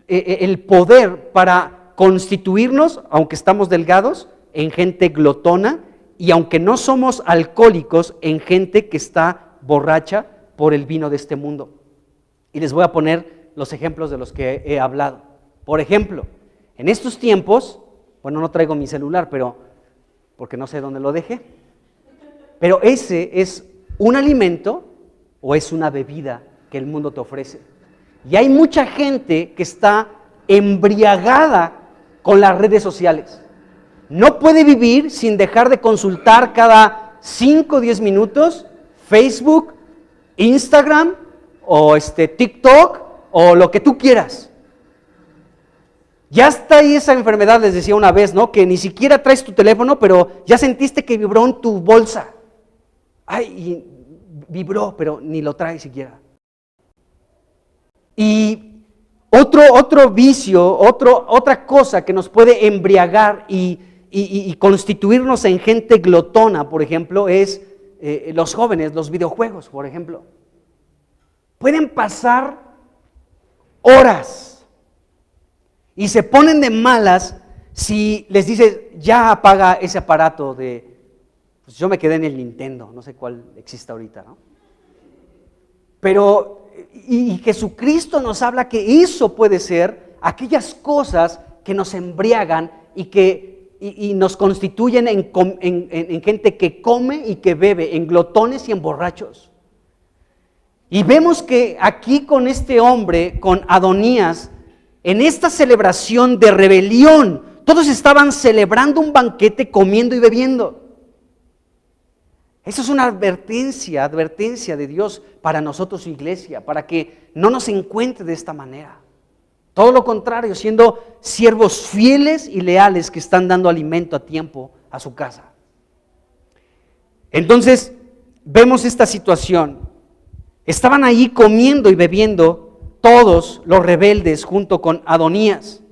el poder para constituirnos, aunque estamos delgados, en gente glotona, y aunque no somos alcohólicos, en gente que está borracha por el vino de este mundo. Y les voy a poner los ejemplos de los que he hablado. Por ejemplo, en estos tiempos, bueno, no traigo mi celular, pero porque no sé dónde lo dejé, pero ese es un alimento o es una bebida que el mundo te ofrece. Y hay mucha gente que está embriagada con las redes sociales. No puede vivir sin dejar de consultar cada 5 o 10 minutos Facebook, Instagram o TikTok o lo que tú quieras. Ya está ahí esa enfermedad, les decía una vez, ¿no? Que ni siquiera traes tu teléfono, pero ya sentiste que vibró en tu bolsa. Ay, y vibró, pero ni lo traes siquiera. Y otro vicio, otra cosa que nos puede embriagar y constituirnos en gente glotona, por ejemplo, es los jóvenes, los videojuegos, por ejemplo. Pueden pasar horas y se ponen de malas si les dices, ya apaga ese aparato de, pues yo me quedé en el Nintendo, no sé cuál existe ahorita, ¿no? Pero, y Jesucristo nos habla que eso puede ser aquellas cosas que nos embriagan y nos constituyen en gente que come y que bebe, en glotones y en borrachos. Y vemos que aquí con este hombre, con Adonías, en esta celebración de rebelión, todos estaban celebrando un banquete, comiendo y bebiendo. Eso es una advertencia de Dios para nosotros, su iglesia, para que no nos encuentre de esta manera. Todo lo contrario, siendo siervos fieles y leales que están dando alimento a tiempo a su casa. Entonces, vemos esta situación. Estaban ahí comiendo y bebiendo todos los rebeldes junto con Adonías.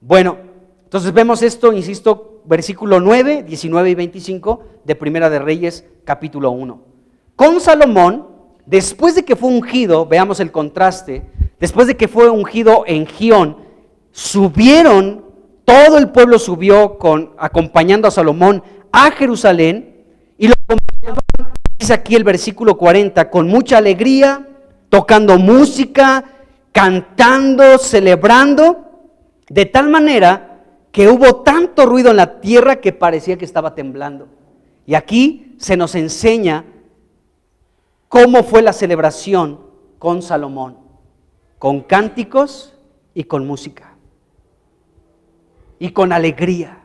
Bueno, entonces vemos esto, insisto, versículo 9, 19 y 25 de Primera de Reyes, capítulo 1. Con Salomón, después de que fue ungido, veamos el contraste, después de que fue ungido en Gión, subieron, todo el pueblo subió acompañando a Salomón a Jerusalén y lo acompañaban, dice aquí el versículo 40, con mucha alegría, tocando música, cantando, celebrando, de tal manera que hubo tanto ruido en la tierra que parecía que estaba temblando. Y aquí se nos enseña cómo fue la celebración con Salomón, con cánticos y con música, y con alegría.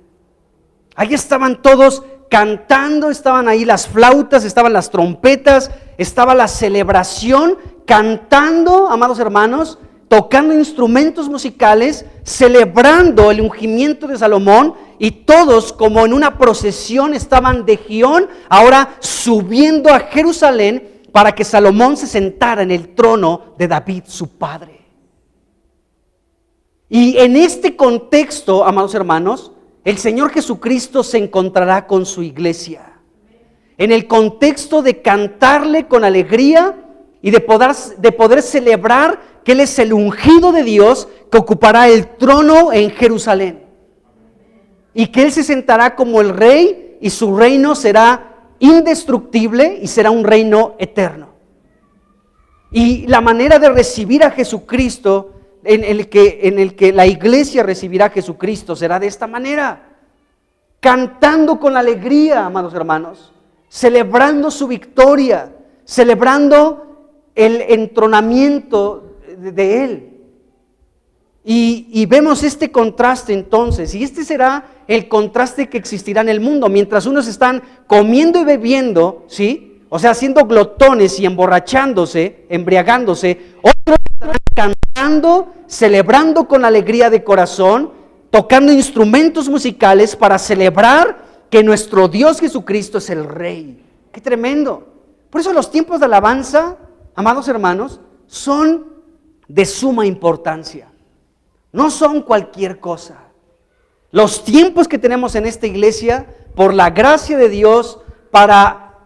Ahí estaban todos cantando, estaban ahí las flautas, estaban las trompetas, estaba la celebración, cantando, amados hermanos, tocando instrumentos musicales, celebrando el ungimiento de Salomón, y todos como en una procesión estaban de Gión, ahora subiendo a Jerusalén para que Salomón se sentara en el trono de David, su padre. Y en este contexto, amados hermanos, el Señor Jesucristo se encontrará con su iglesia. En el contexto de cantarle con alegría y de poder celebrar que Él es el ungido de Dios que ocupará el trono en Jerusalén. Y que Él se sentará como el rey y su reino será indestructible y será un reino eterno. Y la manera de recibir a Jesucristo, en el que la iglesia recibirá a Jesucristo, será de esta manera: cantando con alegría, amados hermanos, celebrando su victoria, celebrando el entronamiento de Él. Y vemos este contraste entonces, y este será el contraste que existirá en el mundo. Mientras unos están comiendo y bebiendo, ¿sí? O sea, haciendo glotones y emborrachándose, embriagándose, otros están cantando, celebrando con alegría de corazón, tocando instrumentos musicales para celebrar que nuestro Dios Jesucristo es el Rey. ¡Qué tremendo! Por eso los tiempos de alabanza, amados hermanos, son de suma importancia. No son cualquier cosa. Los tiempos que tenemos en esta iglesia, por la gracia de Dios, para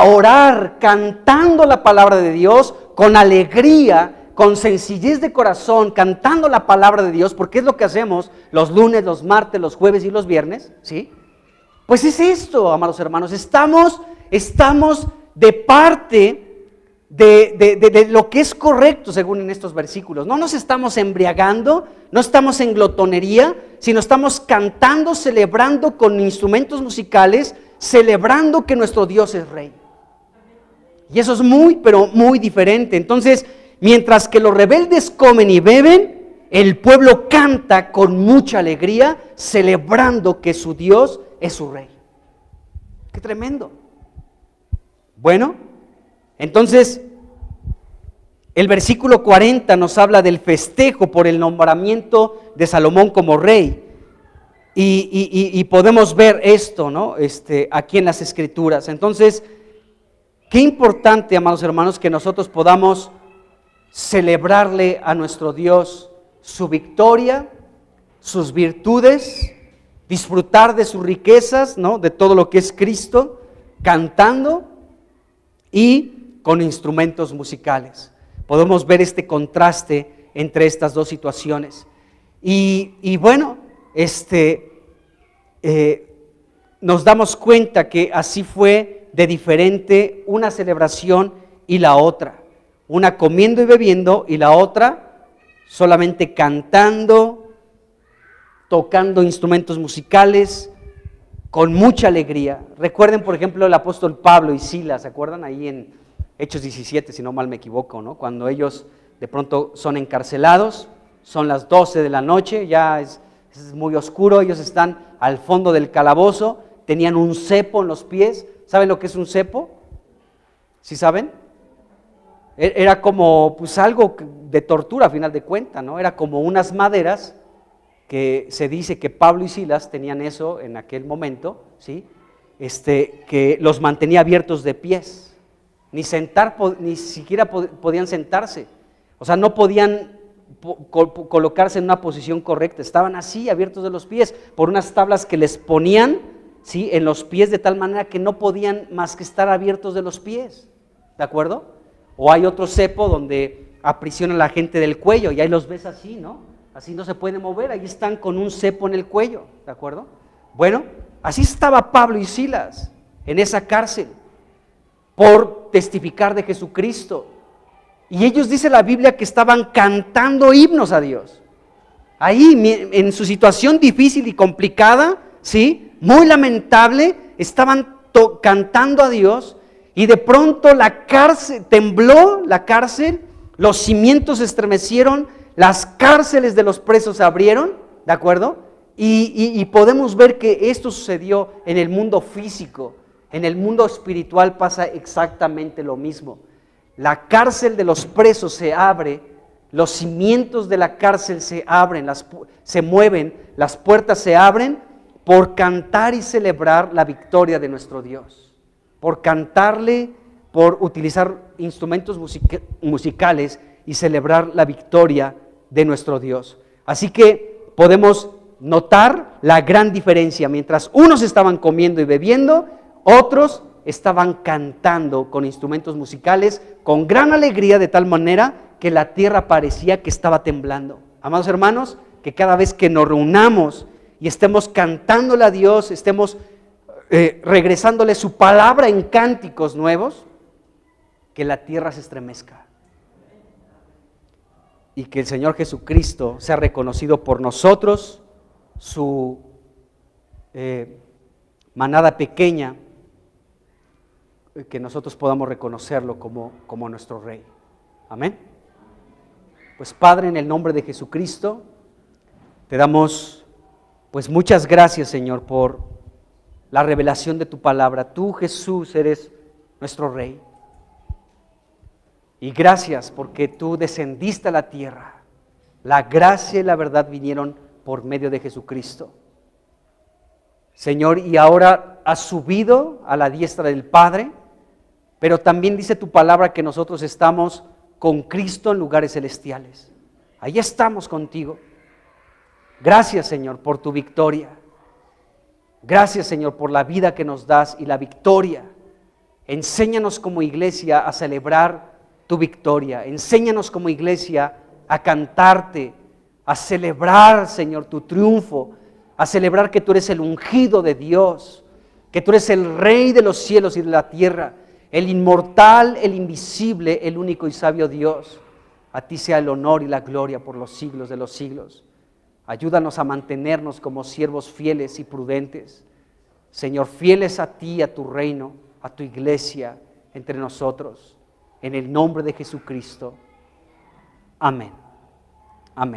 orar, cantando la palabra de Dios, con alegría, con sencillez de corazón, cantando la palabra de Dios, porque es lo que hacemos los lunes, los martes, los jueves y los viernes, ¿sí? Pues es esto, amados hermanos, estamos de parte de lo que es correcto según en estos versículos. No nos estamos embriagando, no estamos en glotonería, sino estamos cantando, celebrando con instrumentos musicales, celebrando que nuestro Dios es Rey. Y eso es muy, pero muy diferente. Entonces, mientras que los rebeldes comen y beben, el pueblo canta con mucha alegría, celebrando que su Dios es su Rey. ¡Qué tremendo! Bueno, entonces, el versículo 40 nos habla del festejo por el nombramiento de Salomón como rey. Y podemos ver esto, ¿no? Aquí en las Escrituras. Entonces, qué importante, amados hermanos, que nosotros podamos celebrarle a nuestro Dios su victoria, sus virtudes, disfrutar de sus riquezas, ¿no? De todo lo que es Cristo, cantando y con instrumentos musicales. Podemos ver este contraste entre estas dos situaciones. Y bueno, nos damos cuenta que así fue de diferente una celebración y la otra. una comiendo y bebiendo y la otra solamente cantando, tocando instrumentos musicales con mucha alegría. Recuerden, por ejemplo, el apóstol Pablo y Silas, ¿se acuerdan? Ahí en Hechos 17, si no mal me equivoco, ¿no? Cuando ellos de pronto son encarcelados, son las 12 de la noche, ya es muy oscuro, ellos están al fondo del calabozo, tenían un cepo en los pies. ¿Saben lo que es un cepo? ¿Sí saben? Era como pues algo de tortura a final de cuentas, ¿no? Era como unas maderas que se dice que Pablo y Silas tenían eso en aquel momento, ¿sí? Que los mantenía abiertos de pies, ni siquiera podían sentarse, o sea, no podían colocarse en una posición correcta, estaban así abiertos de los pies por unas tablas que les ponían, ¿sí?, en los pies de tal manera que no podían más que estar abiertos de los pies, ¿de acuerdo? O hay otro cepo donde aprisionan a la gente del cuello y ahí los ves así, ¿no? Así no se pueden mover, ahí están con un cepo en el cuello, ¿de acuerdo? Bueno, así estaba Pablo y Silas en esa cárcel por testificar de Jesucristo. Y ellos, dice la Biblia, que estaban cantando himnos a Dios. Ahí, en su situación difícil y complicada, ¿sí?, muy lamentable, estaban cantando a Dios y de pronto la cárcel, tembló la cárcel, los cimientos se estremecieron, las cárceles de los presos se abrieron, ¿de acuerdo? Y podemos ver que esto sucedió en el mundo físico, en el mundo espiritual pasa exactamente lo mismo. La cárcel de los presos se abre, los cimientos de la cárcel se abren, se mueven, las puertas se abren por cantar y celebrar la victoria de nuestro Dios, por cantarle, por utilizar instrumentos musicales y celebrar la victoria de nuestro Dios. Así que podemos notar la gran diferencia. Mientras unos estaban comiendo y bebiendo, otros estaban cantando con instrumentos musicales con gran alegría, de tal manera que la tierra parecía que estaba temblando. Amados hermanos, que cada vez que nos reunamos y estemos cantándole a Dios, estemos regresándole su palabra en cánticos nuevos, que la tierra se estremezca y que el Señor Jesucristo sea reconocido por nosotros, su manada pequeña, que nosotros podamos reconocerlo como nuestro Rey. Amén. Pues Padre, en el nombre de Jesucristo, te damos pues muchas gracias, Señor, por la revelación de tu palabra. Tú, Jesús, eres nuestro Rey. Y gracias porque tú descendiste a la tierra. La gracia y la verdad vinieron por medio de Jesucristo. Señor, y ahora has subido a la diestra del Padre, pero también dice tu palabra que nosotros estamos con Cristo en lugares celestiales. Ahí estamos contigo. Gracias, Señor, por tu victoria. Gracias, Señor, por la vida que nos das y la victoria. Enséñanos como iglesia a celebrar tu victoria. Enséñanos como iglesia a cantarte, a celebrar, Señor, tu triunfo, a celebrar que tú eres el ungido de Dios, que tú eres el Rey de los cielos y de la tierra, el inmortal, el invisible, el único y sabio Dios. A ti sea el honor y la gloria por los siglos de los siglos. Ayúdanos a mantenernos como siervos fieles y prudentes, Señor, fieles a ti, a tu reino, a tu iglesia entre nosotros. En el nombre de Jesucristo. Amén.